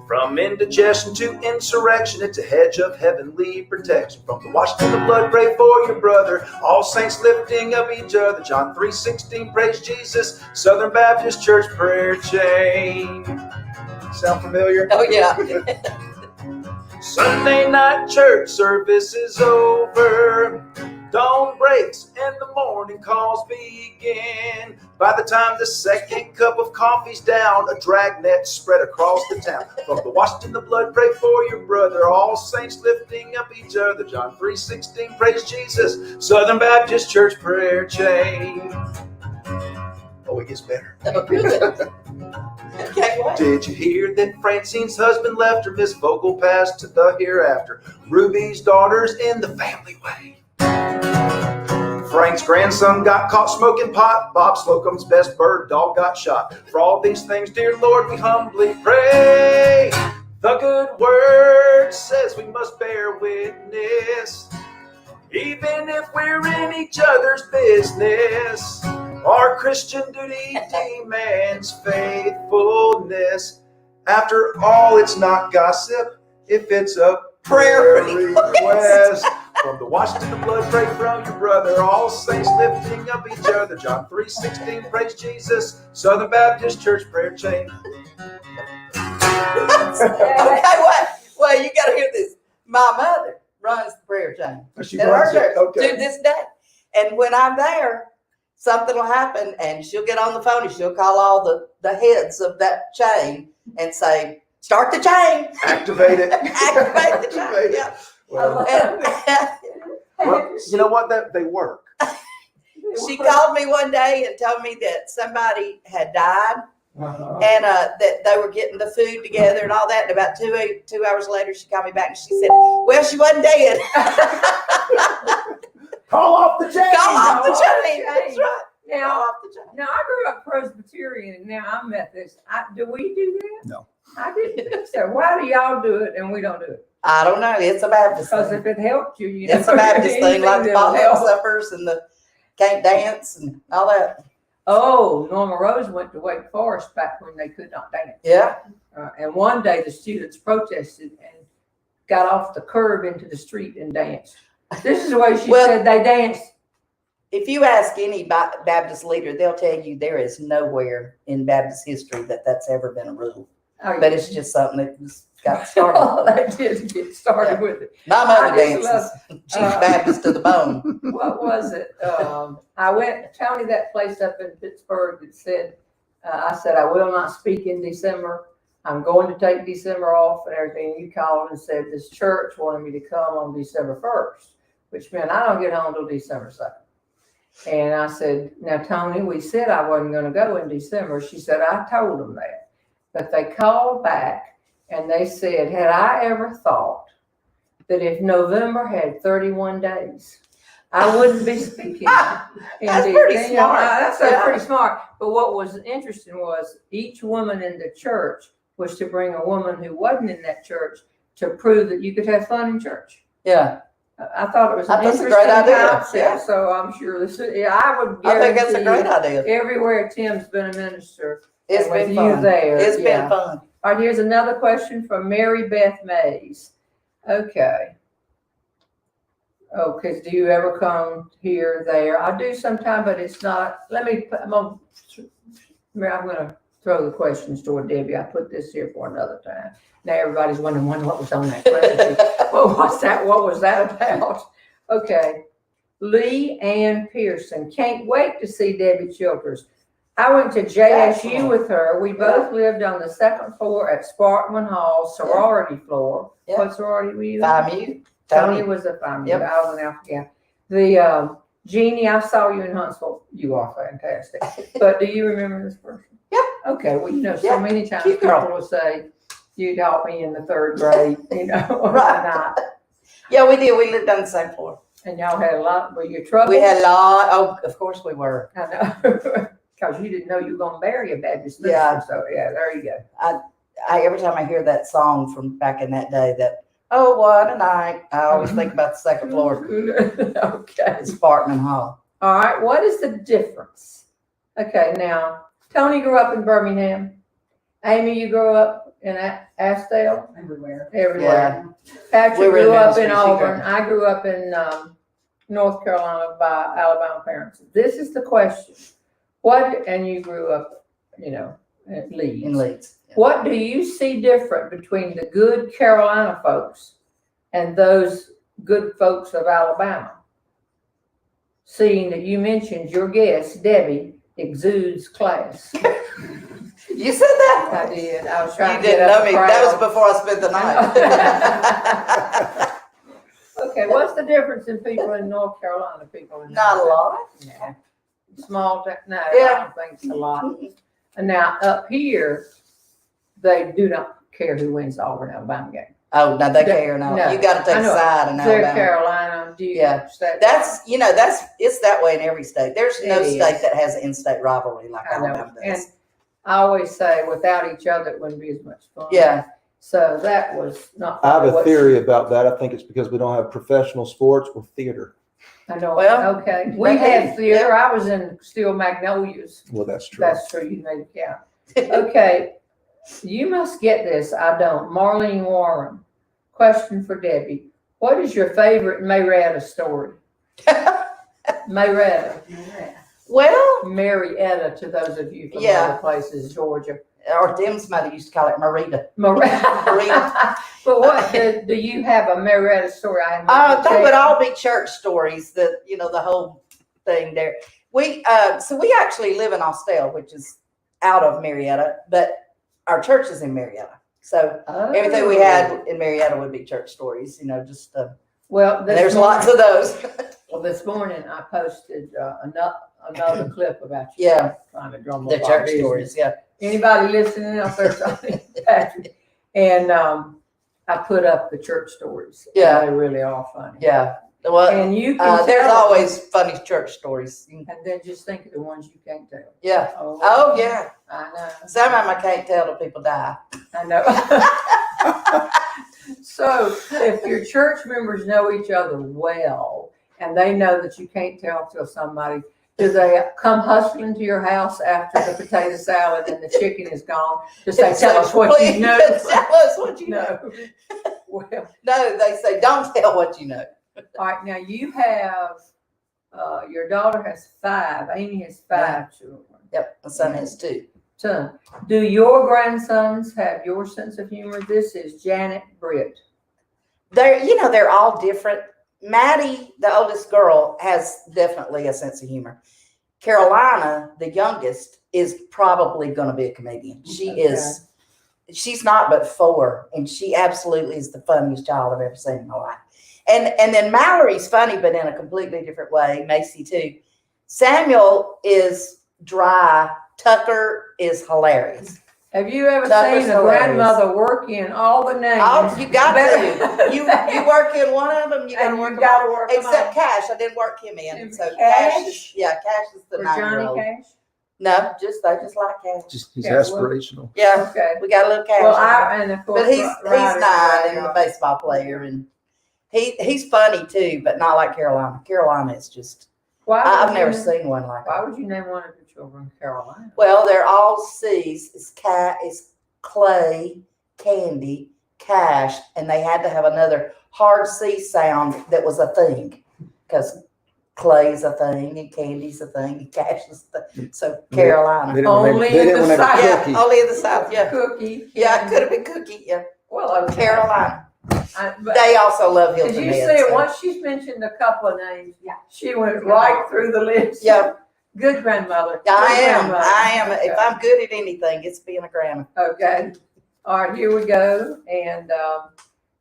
G: From indigestion to insurrection, it's a hedge of heavenly protection. From the washed in the blood, pray for your brother. All saints lifting up each other. John 3:16, praise Jesus. Southern Baptist Church prayer chain.
D: Sound familiar?
E: Oh, yeah.
G: Sunday night church service is over. Dawn breaks and the morning calls begin. By the time the second cup of coffee's down, a dragnet spread across the town. From the washed in the blood, pray for your brother. All saints lifting up each other. John 3:16, praise Jesus. Southern Baptist Church prayer chain.
D: Oh, it gets better.
E: Oh, good. Okay, what?
G: Did you hear that Francine's husband left her? Miss Vogel passed to the hereafter. Ruby's daughter's in the family way. Frank's grandson got caught smoking pot. Bob Slocum's best bird dog got shot. For all these things, dear Lord, we humbly pray. The good word says we must bear witness, even if we're in each other's business. Our Christian duty demands faithfulness. After all, it's not gossip if it's a prayer request. From the washed in the blood, pray from your brother. All saints lifting up each other. John 3:16, praise Jesus. Southern Baptist Church prayer chain.
E: Okay, what? Well, you got to hear this. My mother runs the prayer chain.
D: She
E: at
D: runs
E: her
D: it.
E: church
D: Okay.
E: to this day. And when I'm there, something will happen, and she'll get on the phone and she'll call all the heads of that chain and say, "Start the chain,
D: Activate it.
E: activate the chain."
D: Activate it.
E: Yeah.
D: Well, well, you know what? They work.
E: She called me one day and told me that somebody had died, and that they were getting the food together and all that. And about 2 hours later, she called me back and she said, "Well, she wasn't dead."
D: Call off the chain.
E: Call off the
B: Call off the
E: chain.
B: chain.
E: That's right. Call
B: Now,
E: off the chain.
B: now I grew up Presbyterian, and now I'm Methodist. Do we do that?
D: No.
B: I didn't think so. Why do y'all do it and we don't do it?
E: I don't know. It's a Baptist
B: Because
E: thing.
B: if it helped you, you know.
E: It's a Baptist thing, like the
B: anything that'll
E: potluck
B: help.
E: suppers and the can't dance and all that.
B: Oh, Norma Rose went to Wake Forest back when they could not dance.
E: Yeah.
B: And one day the students protested and got off the curb into the street and danced. This is the way she
E: Well-
B: said they danced.
E: If you ask any Baptist leader, they'll tell you there is nowhere in Baptist history that that's ever been a rule.
B: Oh,
E: But it's just something that just got started.
B: Oh, they did get started
E: Yeah.
B: with it.
E: My mother
B: I just
E: dances. She's Baptist to the bone.
B: What was it? I went, tell me that place up in Pittsburgh that said, I said, I will not speak in December. I'm going to take December off and everything. You called and said this church wanted me to come on December 1st, which meant I don't get home till December 2nd. And I said, now, Tony, we said I wasn't going to go in December. She said, I told them that. But they called back and they said, had I ever thought that if November had 31 days, I wouldn't be speaking.
E: That's pretty
B: And,
E: smart.
B: That's
E: Yeah.
B: pretty smart. But what was interesting was each woman in the church was to bring a woman who wasn't in that church to prove that you could have fun in church.
E: Yeah.
B: I thought it was an
E: That's a
B: interesting
E: great idea.
B: concept.
E: Yeah.
B: So I'm sure this. I would.
E: I think that's a great
B: guarantee
E: idea.
B: everywhere Tim's been a minister.
E: It's
B: and with
E: been
B: you
E: fun.
B: there.
E: It's
B: yeah.
E: been fun.
B: All right, here's another question from Mary Beth Mays. Okay. Oh, because do you ever come here, there? I do sometime, but it's not. I'm gonna throw the questions toward Debbie. I put this here for another time. Now everybody's wondering what was on that question. What was that about? Okay. Lee Ann Pearson. Can't wait to see Debbie Childers. I went to JSU with her. We both lived on the second floor at Sparkman Hall, sorority floor.
E: Yeah.
B: What sorority were you in?
E: Phi Mu.
B: Tony was a Phi Mu.
E: Yep.
B: I was an Alpha Gamma. The Jeannie, I saw you in Huntsville. You are fantastic. But do you remember this person?
E: Yeah.
B: Okay. Well, so
E: Yeah.
B: many times
E: Cute
B: people
E: girl.
B: will say, "You taught me in the third grade," or
E: Right.
B: not.
E: Yeah, we did. We lived on the same floor.
B: And y'all had a lot. Were you trouble?
E: We had a lot. Oh, of course we were.
B: I know. Because you didn't know you were going to marry a Baptist minister.
E: Yeah.
B: So, yeah, there you go.
E: Every time I hear that song from back in that day, that "Oh, what a night," I always think about the second floor
B: Okay.
E: at Sparkman Hall.
B: All right. What is the difference? Okay. Now, Tony grew up in Birmingham. Amy, you grew up in Asdale?
H: Everywhere.
B: Everywhere.
E: We
B: Patrick
E: were in
B: grew up
E: ministry,
B: in
E: she
B: Auburn.
E: grew-
B: I grew up in North Carolina by Alabama parents. This is the question. And you grew up, At Leeds.
E: in Leeds.
B: What do you see different between the good Carolina folks and those good folks of Alabama? Seeing that you mentioned your guest, Debbie, exudes class.
E: You said that?
B: I did. I was trying
E: You
B: to get
E: didn't
B: up
E: know me.
B: the
E: That was
B: crowd.
E: before I spent the night.
B: Okay, what's the difference in people in North Carolina, people in
E: Not a lot.
B: No. Small town, no, I
E: Yeah.
B: don't think it's a lot. And now up here, they do not care who wins the Auburn Alabama game.
E: Oh, no, they care now.
B: No,
E: You got to take
B: I
E: a
B: know.
E: side in
B: They're
E: Alabama.
B: Carolina, do you?
E: Yeah. It's that way in every state. There's no
B: It is.
E: state that has an in-state rivalry like
B: I know.
E: Alabama
B: And
E: does.
B: I always say without each other, it wouldn't be as much fun.
E: Yeah.
B: So that was not.
I: I have a
B: what-
I: theory about that. I think it's because we don't have professional sports or theater.
B: I know.
E: Well,
B: Okay. We
E: maybe,
B: had theater. I was in Steel Magnolias.
I: Well, that's true.
B: That's true. You made it count. Okay. You must get this. I don't. Marlene Warren. Question for Debbie. What is your favorite Marietta story? Marietta.
E: Well,
B: Marietta to those of you from
E: Yeah.
B: other places, Georgia.
E: our Dim's mother used to call it Marita.
B: Marietta. But what do you have a Marietta story? I haven't
E: They would
B: checked.
E: all be church stories. The whole thing there. We actually live in Austell, which is out of Marietta, but our church is in Marietta. So everything we had in Marietta would be church stories. Just
B: Well,
E: there's lots of those.
B: Well, this morning I posted another clip about you.
E: Yeah,
B: Trying to drum
E: the
B: up our
E: church
B: business.
E: stories. Yeah.
B: Anybody listening out there, Patrick? And I put up the church stories.
E: Yeah.
B: They really are funny.
E: Yeah. Well,
B: And you can
E: there's
B: tell-
E: always funny church stories.
B: And then just think of the ones you can't tell.
E: Yeah. Oh, yeah.
B: I know.
E: Some of them I can't tell till people die.
B: I know. So if your church members know each other well and they know that you can't tell till somebody, do they come hustling to your house after the potato salad and the chicken is gone to say, tell us what you know?
E: Tell us what you know.
B: No. Well,
E: No, they say, don't tell what you know.
B: all right, now you have, your daughter has 5, Amy has 5 children.
E: Yep, my son has 2.
B: Son, do your grandsons have your sense of humor? This is Janet Britt.
E: They're all different. Maddie, the oldest girl, has definitely a sense of humor. Carolina, the youngest, is probably going to be a comedian. She's not but 4, and she absolutely is the funniest child I've ever seen in my life. And then Mallory's funny, but in a completely different way. Macy too. Samuel is dry. Tucker is hilarious.
B: Have you ever
E: Tucker's
B: seen a
E: hilarious.
B: grandmother work in all the names?
E: Oh, you got to. You work in one of them, you got to
B: And
E: work
B: you
E: them
B: gotta
E: all.
B: work them
E: Except
B: all.
E: Cash, I didn't work him in.
B: And
E: So
B: Cash?
E: Cash is the
B: For Johnny
E: 9-year-old.
B: Cash?
E: No, I just like Cash.
I: Just he's
B: Yeah, well-
I: aspirational.
E: Yeah,
B: Okay.
E: we got a little Cash.
B: Well,
E: in
B: and of course,
E: but he's
B: Ryder's
E: 9 and
B: right.
E: a baseball player, and he's funny too, but not like Carolina. Carolina is just I've
B: Why
E: never
B: would you-
E: seen one like
B: Why
E: that.
B: would you name one of your children Carolina?
E: Well, they're all C's. It's Clay, Candy, Cash, and they had to have another hard C sound that was a thing, because Clay's a thing, and Candy's a thing, and Cash is the thing. So
I: They
E: Carolina.
I: didn't want
B: Only
I: to they
B: in
I: didn't
B: the
I: want to have a
B: South.
I: cookie.
E: Yeah, only in the South. Yeah,
B: Cookie.
E: yeah, it could have been Cookie. Yeah,
B: Well, okay.
E: Carolina.
B: But
E: They also love
B: did
E: Hilton
B: you
E: Head.
B: see it?
E: so-
B: Once she's mentioned a couple of names, she went right through the list.
E: Yeah,
B: Good grandmother.
E: I
B: Good
E: am.
B: grandmother.
E: I am.
B: Okay.
E: If I'm good at anything, it's being a grandma.
B: Okay. All right, here we go. And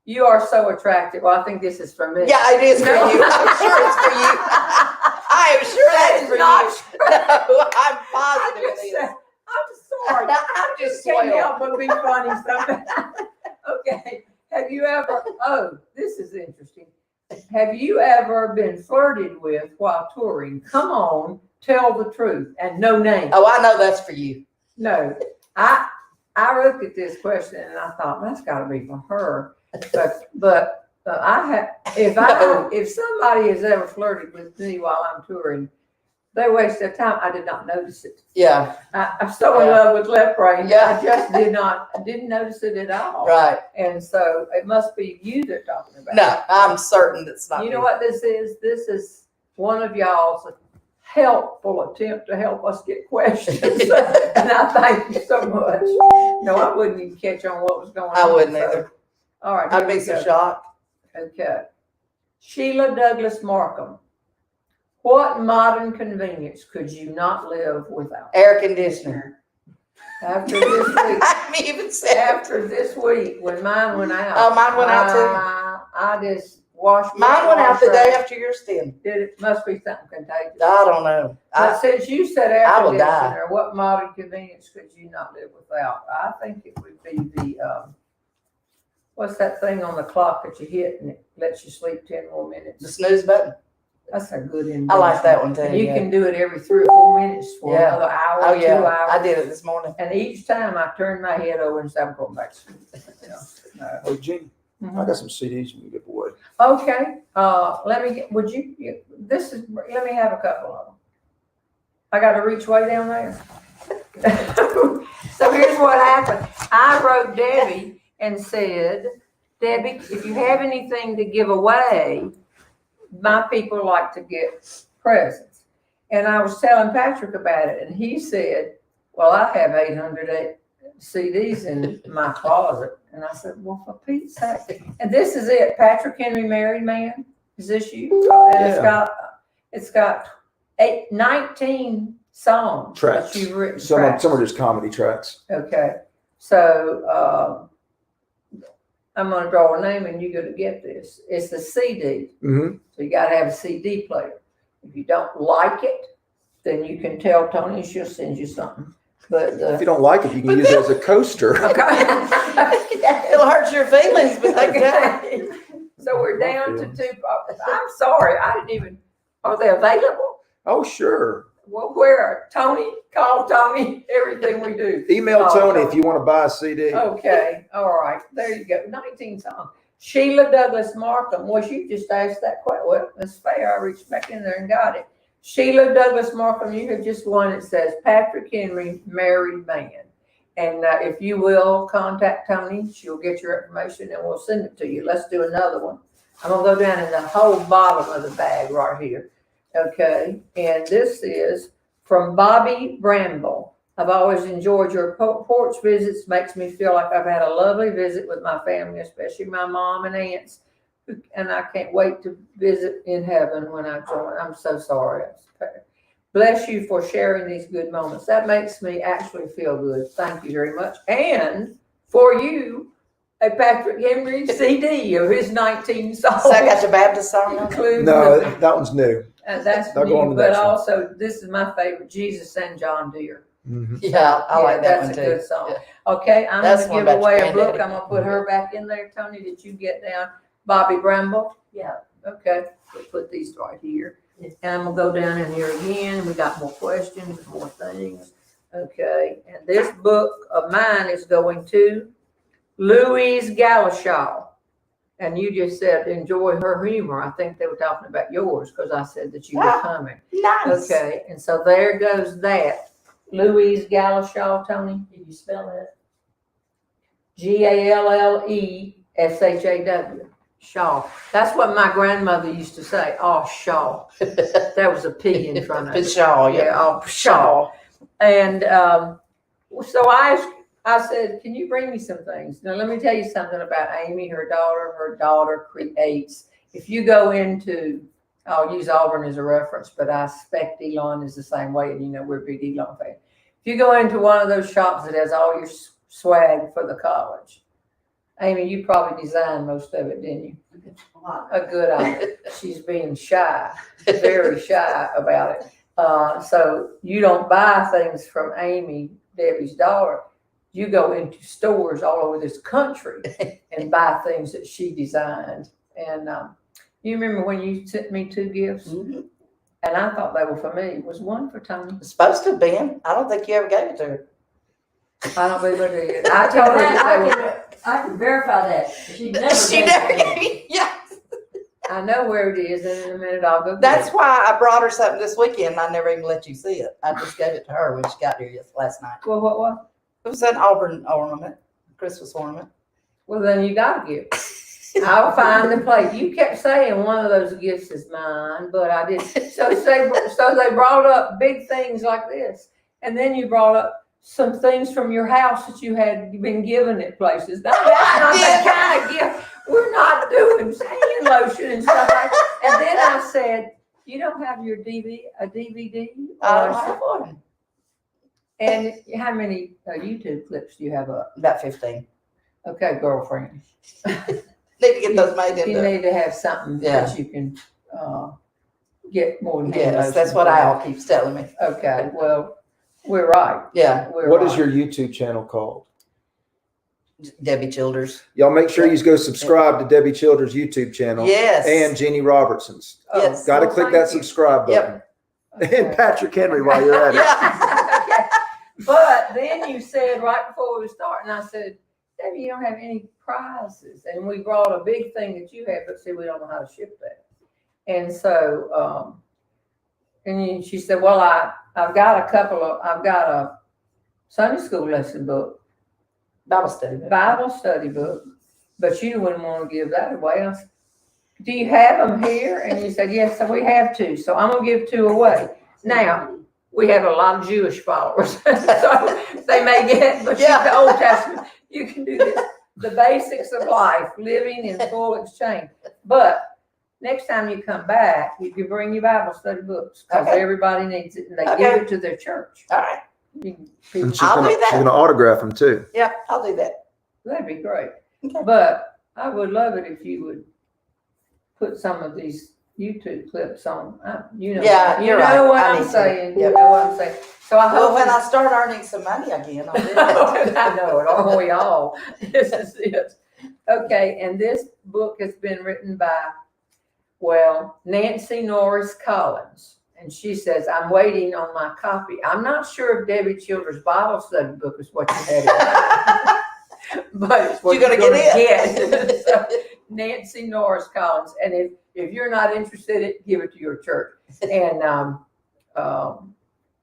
B: you are so attractive. Well, I think this is for me.
E: Yeah, it is for
B: No.
E: you. I'm sure it's for you. I am sure
B: That
E: that's
B: is
E: for
B: not
E: you. No, I'm
B: I
E: positive
B: just
E: it is.
B: said, I'm sorry.
E: I'm just
B: Can't
E: spoiled.
B: help but be funny sometimes. Okay. Have you ever, this is interesting. Have you ever been flirted with while touring? Come on, tell the truth and no name.
E: Oh, I know that's for you.
B: No, I looked at this question and I thought that's got to be for her. But I have if somebody has ever flirted with me while I'm touring, they waste their time. I did not notice it.
E: Yeah,
B: I'm so in
E: Yeah.
B: love with left brain.
E: Yeah.
B: I just didn't notice it at all.
E: right.
B: And so it must be you they're talking about.
E: No, I'm certain that's not
B: You
E: me.
B: know what this is? This is one of y'all's helpful attempt to help us get questions. And I thank you so much. No, I wouldn't even catch on what was going on.
E: I wouldn't
B: so-
E: either.
B: All right.
E: I'd
B: here
E: be
B: we
E: so
B: go.
E: shocked.
B: Okay. Sheila Douglas Markham. What modern convenience could you not live without?
E: Air conditioner.
B: After this week,
E: I haven't even said.
B: after this week, when mine went out.
E: Oh, mine went out too.
B: I just washed.
E: Mine went out the
B: washed
E: day
B: out.
E: after yours did.
B: Did it? Must be something contagious.
E: I don't know.
B: But since you said air
E: I will die.
B: conditioner, what modern convenience could you not live without? I think it would be the, what's that thing on the clock that you hit and it lets you sleep 10 more
E: The
B: minutes?
E: snooze button.
B: That's a good invention.
E: I like that one too.
B: And you
E: yeah.
B: can do it every 3 or 4 minutes for
E: Yeah.
B: another hour,
E: Oh
B: 2
E: yeah,
B: hours.
E: I did it this morning.
B: And each time I turn my head over and say, I'm going back to sleep.
I: Hey, Jeanne, I got some CDs you can give away.
B: Okay, let me get, let me have a couple of them. I gotta reach way down there. So here's what happened. I wrote Debbie and said, Debbie, if you have anything to give away, my people like to get presents. And I was telling Patrick about it, and he said, well, I have 808 CDs in my closet. And I said, well, for Pete's sake. And this is it, Patrick Henry, Married Man. Is this you? And it's got 19 songs
I: Tracks.
B: that you've written.
I: Some
B: tracks.
I: are just comedy tracks.
B: Okay, so I'm gonna draw a name and you're gonna get this. It's the CD.
I: Mm-hmm.
B: So you gotta have a CD player. If you don't like it, then you can tell Tony, she'll send you something. But
I: If you don't like it, you can use it as a coaster.
E: It'll hurt your feelings, but they can.
B: Okay. So we're down to 2. I'm sorry, I didn't even. Are they available?
I: Oh, sure.
B: Well, where? Tony, call Tony. Everything we do.
I: Email
B: Oh,
I: Tony
B: no.
I: if you want to buy a CD.
B: Okay, all right, there you go, 19 songs. Sheila Douglas Markham, well, she just asked that question. Well, that's fair, I reached back in there and got it. Sheila Douglas Markham, you have just one that says Patrick Henry, Married Man. And if you will contact Tony, she'll get your information and we'll send it to you. Let's do another one. I'm gonna go down in the whole bottom of the bag right here. Okay, and this is from Bobby Bramble. I've always enjoyed your porch visits. Makes me feel like I've had a lovely visit with my family, especially my mom and aunts. And I can't wait to visit in heaven when I join. I'm so sorry. Bless you for sharing these good moments. That makes me actually feel good. Thank you very much. And for you, a Patrick Henry CD of his 19 songs.
E: So I got your Baptist song on it?
B: Including
I: No, that one's new.
B: that's
I: I'll go on
B: new,
I: to the
B: but
I: next one.
B: also this is my favorite, Jesus and John Deere.
I: Mm-hmm.
E: Yeah, I like that one
B: That's
E: too.
B: a good song.
E: Yeah.
B: Okay, I'm
E: That's
B: gonna
E: one
B: give
E: about
B: away
E: your
B: a book.
E: granddaddy.
B: I'm gonna put her back in there, Tony, that you get down. Bobby Bramble. Yeah, okay. We'll put these right here. And I'm gonna go down in here again. We got more questions and more things. Okay, and this book of mine is going to Louise Galashaw. And you just said enjoy her humor. I think they were talking about yours because I said that you were coming.
E: Nice.
B: Okay, and so there goes that. Louise Galashaw, Tony, did you spell that? Galleshaw. Shaw. That's what my grandmother used to say. Oh, Shaw. There was a P in front of it.
E: Pshaw,
B: Yeah, oh, Shaw. And so I said, can you bring me some things? Now, let me tell you something about Amy, her daughter. Her daughter creates. If you go into, I'll use Auburn as a reference, but I suspect Elon is the same way, and you know we're big Elon fans. If you go into one of those shops that has all your swag for the college, Amy, you probably designed most of it, didn't you? A good idea. She's being shy, very shy about it. So you don't buy things from Amy, Debbie's daughter. You go into stores all over this country and buy things that she designed. And you remember when you sent me 2 gifts?
E: Mm-hmm.
B: And I thought they were for me. Was one for Tony?
E: It's supposed to have been. I don't think you ever gave it to her.
B: I don't believe I did. I told her that they were.
C: I can verify that. She never
E: She
C: gave
E: never
C: it to me.
E: gave me. Yeah.
B: I know where it is, and in a minute I'll go get
E: That's
B: it.
E: why I brought her something this weekend. And I never even let you see it. I just gave it to her when she got here last night.
B: Well, what?
E: It was an Auburn ornament, Christmas ornament.
B: Well, then you got a gift. I'll find the place. You kept saying one of those gifts is mine, but I didn't. So they brought up big things like this. And then you brought up some things from your house that you had been given at places. Now, that's not the kind of gift. We're not doing hand lotion and stuff like that. And then I said, you don't have your DVD?
E: I don't have one.
B: And how many YouTube clips do you have up?
E: About 15.
B: Okay, girlfriend.
E: Need to get those made
B: You
E: into.
B: need to have something that you can get more than hand
E: Yes,
B: lotion
E: that's what
B: for.
E: Al keeps telling me.
B: Okay, well, we're right.
E: Yeah,
I: What is your YouTube channel called?
E: Debbie Childers.
I: Y'all make sure you go subscribe to Debbie Childers' YouTube channel.
E: Yes.
I: And Jeanne Robertson's.
E: Yes.
I: Got to
B: well,
I: click
B: thank
I: that
B: you.
I: subscribe button. And Patrick Henry while you're at it.
E: Yeah.
B: But then you said right before we were starting, I said, Debbie, you don't have any prizes. And we brought a big thing that you have, but see, we don't know how to ship that. And so, she said, well, I've got a Sunday school lesson book, Bible study book, but you wouldn't want to give that away. I said, do you have them here? And you said, yes, so we have 2. So I'm going to give 2 away. Now, we have a lot of Jewish followers, so they may get, but the Old Testament, you can do this. The basics of life, living in full exchange. But next time you come back, you can bring your Bible study books because everybody needs it, and they give it to their church.
E: All right.
I: And
E: I'll do that.
I: she's gonna autograph them too.
E: Yeah, I'll do that.
B: That'd be great.
E: Okay.
B: But I would love it if you would put some of these YouTube clips on.
E: Yeah,
B: you
E: you're
B: know
E: right.
B: what
E: I
B: I'm
E: need to.
B: saying.
E: Yep.
B: You know what I'm saying. So I
E: Well,
B: hope
E: when I start earning some money again, I'll do that.
B: I know it. Aren't we all? This is it. Okay, and this book has been written by, Nancy Norris Collins. And she says, I'm waiting on my copy. I'm not sure if Debbie Childers' Bible study book is what you had in but it's what
E: You're gonna get
B: get. So, Nancy Norris Collins. And if you're not interested, give it to your church. And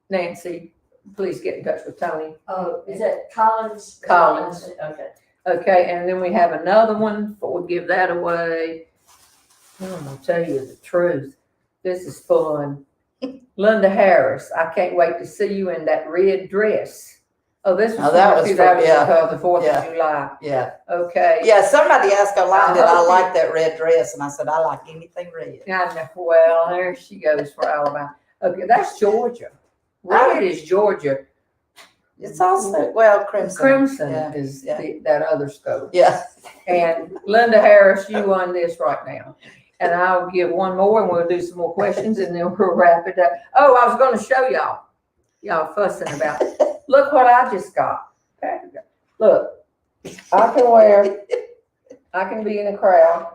B: Nancy, please get in touch with Tony.
C: Oh, is that Collins?
B: Collins.
C: Okay.
B: Okay, and then we have another one, but we'll give that away. I'm gonna tell you the truth. This is fun. Linda Harris, I can't wait to see you in that red dress. Oh, this was
E: that was
B: the
E: for
B: 4th
E: Yeah.
B: of July.
E: Yeah.
B: Okay.
E: Yeah, somebody asked online, did I
B: hope
E: like that red dress? And I said, I like anything red.
B: I know. Well, there she goes for Alabama. Okay, that's Georgia. Red is Georgia.
E: It's also, well, crimson.
B: Crimson
E: Yeah.
B: is
E: Yeah.
B: that other scope.
E: Yeah.
B: And Linda Harris, you won this right now. And I'll give one more and we'll do some more questions and then we'll wrap it up. Oh, I was going to show y'all. Y'all fussing about it. Look what I just got. Look, I can be in a crowd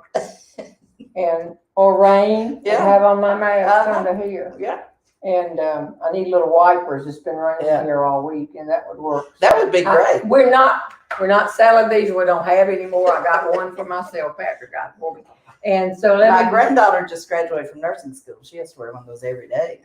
B: or rain and have on my mask under here.
E: Yeah.
B: And I need little wipers. It's been raining here all week and that would work.
E: That would be great.
B: We're not selling these. We don't have any more. I got one for myself. Patrick got it for me. And so
E: My granddaughter just graduated from nursing school. She has to wear one of those every day.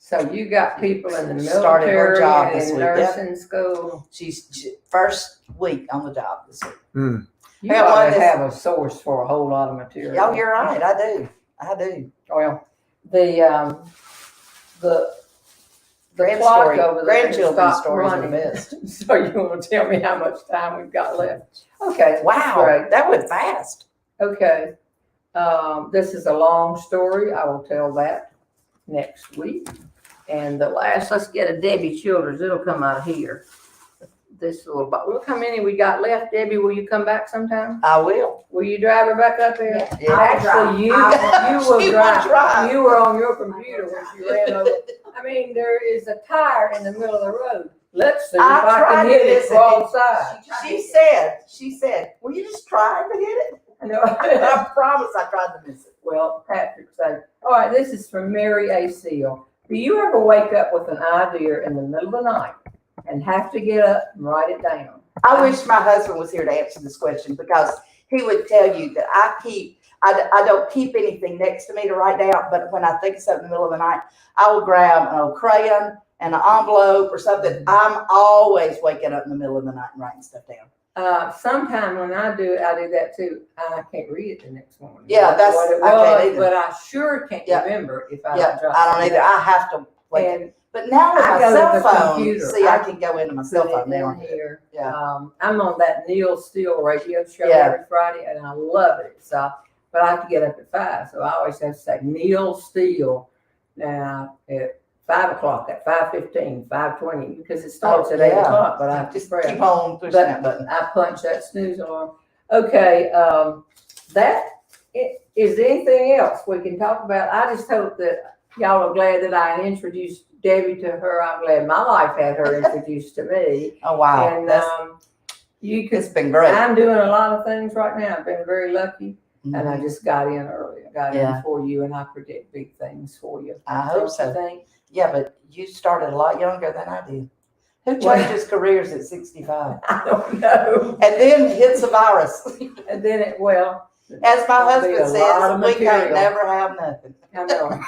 B: So you got people in the
E: Started her
B: military
E: job
B: and
E: this
B: in
E: week,
B: nursing school.
E: She's first week on the job this week.
I: Mm.
B: You
E: I got
B: ought
E: one
B: to
E: that's-
B: have a source for a whole lot of material.
E: Oh, you're right. I do.
B: Well, the clock over there
E: Grandchildren's
B: stopped
E: stories are the
B: running.
E: best.
B: So you want to tell me how much time we've got left? Okay.
E: Wow,
B: Great.
E: that went fast.
B: Okay. This is a long story. I will tell that next week. And the last, let's get a Debbie Childers. It'll come out here. This little, but look how many we got left. Debbie, will you come back sometime?
E: I will.
B: Will you drive her back up here?
E: Yeah.
B: Actually, you will
E: She will
B: drive.
E: drive.
B: You were on your computer when she ran over. I mean, there is a tire in the middle of the road. Let's see if
E: I
B: I
E: tried
B: can
E: to
B: hit it
E: listen.
B: broadside.
E: She said, will you just try to hit it?
B: No.
E: I promise I tried to miss it.
B: Well, Patrick said, all right, this is from Mary A. Seal. Do you ever wake up with an idea in the middle of the night and have to get up and write it down?
E: I wish my husband was here to answer this question because he would tell you that I don't keep anything next to me to write down, but when I think of something in the middle of the night, I will grab an old crayon and an envelope or something. I'm always waking up in the middle of the night and writing stuff down.
B: Sometime when I do it, I do that too. I can't read it the next morning.
E: Yeah, that's-
B: what it
E: I can't
B: was,
E: either.
B: but I sure can't
E: Yeah.
B: remember if I
E: Yeah,
B: drop
E: I don't
B: it.
E: either. I have to wait.
B: And
E: But now with
B: I
E: my
B: go to
E: cell
B: the
E: phone,
B: computer.
E: see, I can go into my cell
B: put it
E: phone now.
B: in here.
E: Yeah.
B: I'm on that Neil Steele radio show
E: Yeah.
B: every Friday, and I love it. So, but I have to get up at 5, so I always have to say Neil Steele now at 5 o'clock, at 5:15, 5:20, because it starts at 8
E: yeah.
B: o'clock. But I have to
E: Just
B: press.
E: keep on pushing
B: But
E: that button.
B: I punch that snooze alarm. Okay, is there anything else we can talk about? I just hope that y'all are glad that I introduced Debbie to her. I'm glad my life had her introduced to me.
E: Oh, wow.
B: And you
E: It's
B: could.
E: been great.
B: I'm doing a lot of things right now. I've been very lucky, and I
E: Mhm.
B: just got in early. I got
E: Yeah.
B: in before you, and I predict big things for you.
E: I hope
B: Don't you
E: so.
B: think?
E: Yeah, but you started a lot younger than I did. Who
B: Well-
E: changes careers at 65?
B: I don't know.
E: And then hits a virus.
B: And then
E: As my
B: It'll be a
E: husband
B: lot
E: says,
B: of
E: we can't
B: material.
E: never have nothing.
B: I know.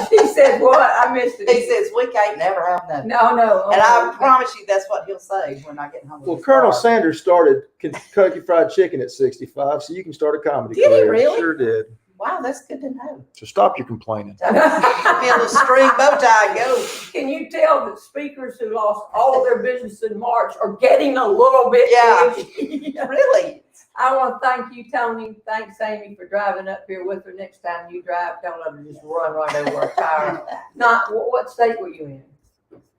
B: She said what? I missed it.
E: He says, we can't never have nothing.
B: No.
E: And I promise you, that's what he'll say when I get home. with
I: Well,
E: his
I: Colonel
E: car.
I: Sanders started Kentucky Fried Chicken at 65, so you can start a comedy
E: Did he
I: career.
E: really?
I: Sure did.
E: Wow, that's good to know.
I: So stop your complaining.
E: Be a little string bow tie and go.
B: Can you tell that speakers who lost all their business in March are getting a little bit
E: Yeah.
B: edgy?
E: Really?
B: I want to thank you, Tony. Thanks, Amy, for driving up here with her. Next time you drive, don't let her just run right over a tire. Not, what state were you in?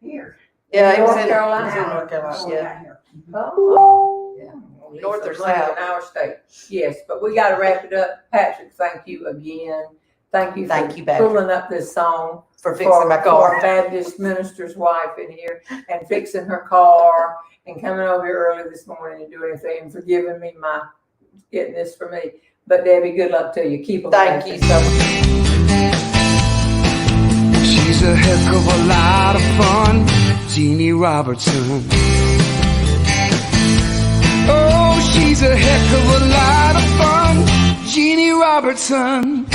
F: Here.
E: Yeah, he was
B: North
E: in
B: Carolina.
E: he was in North Carolina.
F: Oh,
E: Yeah.
F: down here.
B: Oh.
E: Yeah.
B: Well,
E: North or
B: it's running
E: south?
B: in our state. Yes, but we got to wrap it up. Patrick, thank you again. Thank you
E: Thank
B: for
E: you, Patrick.
B: pulling up this song.
E: For fixing my
B: For
E: car.
B: a Baptist minister's wife in here and fixing her car and coming over here early this morning and doing anything and for giving me getting this for me. But Debbie, good luck to you. Keep them.
E: Thank you so much.
A: She's a heck of a lot of fun, Jeanne Robertson. Oh, she's a heck of a lot of fun, Jeanne Robertson.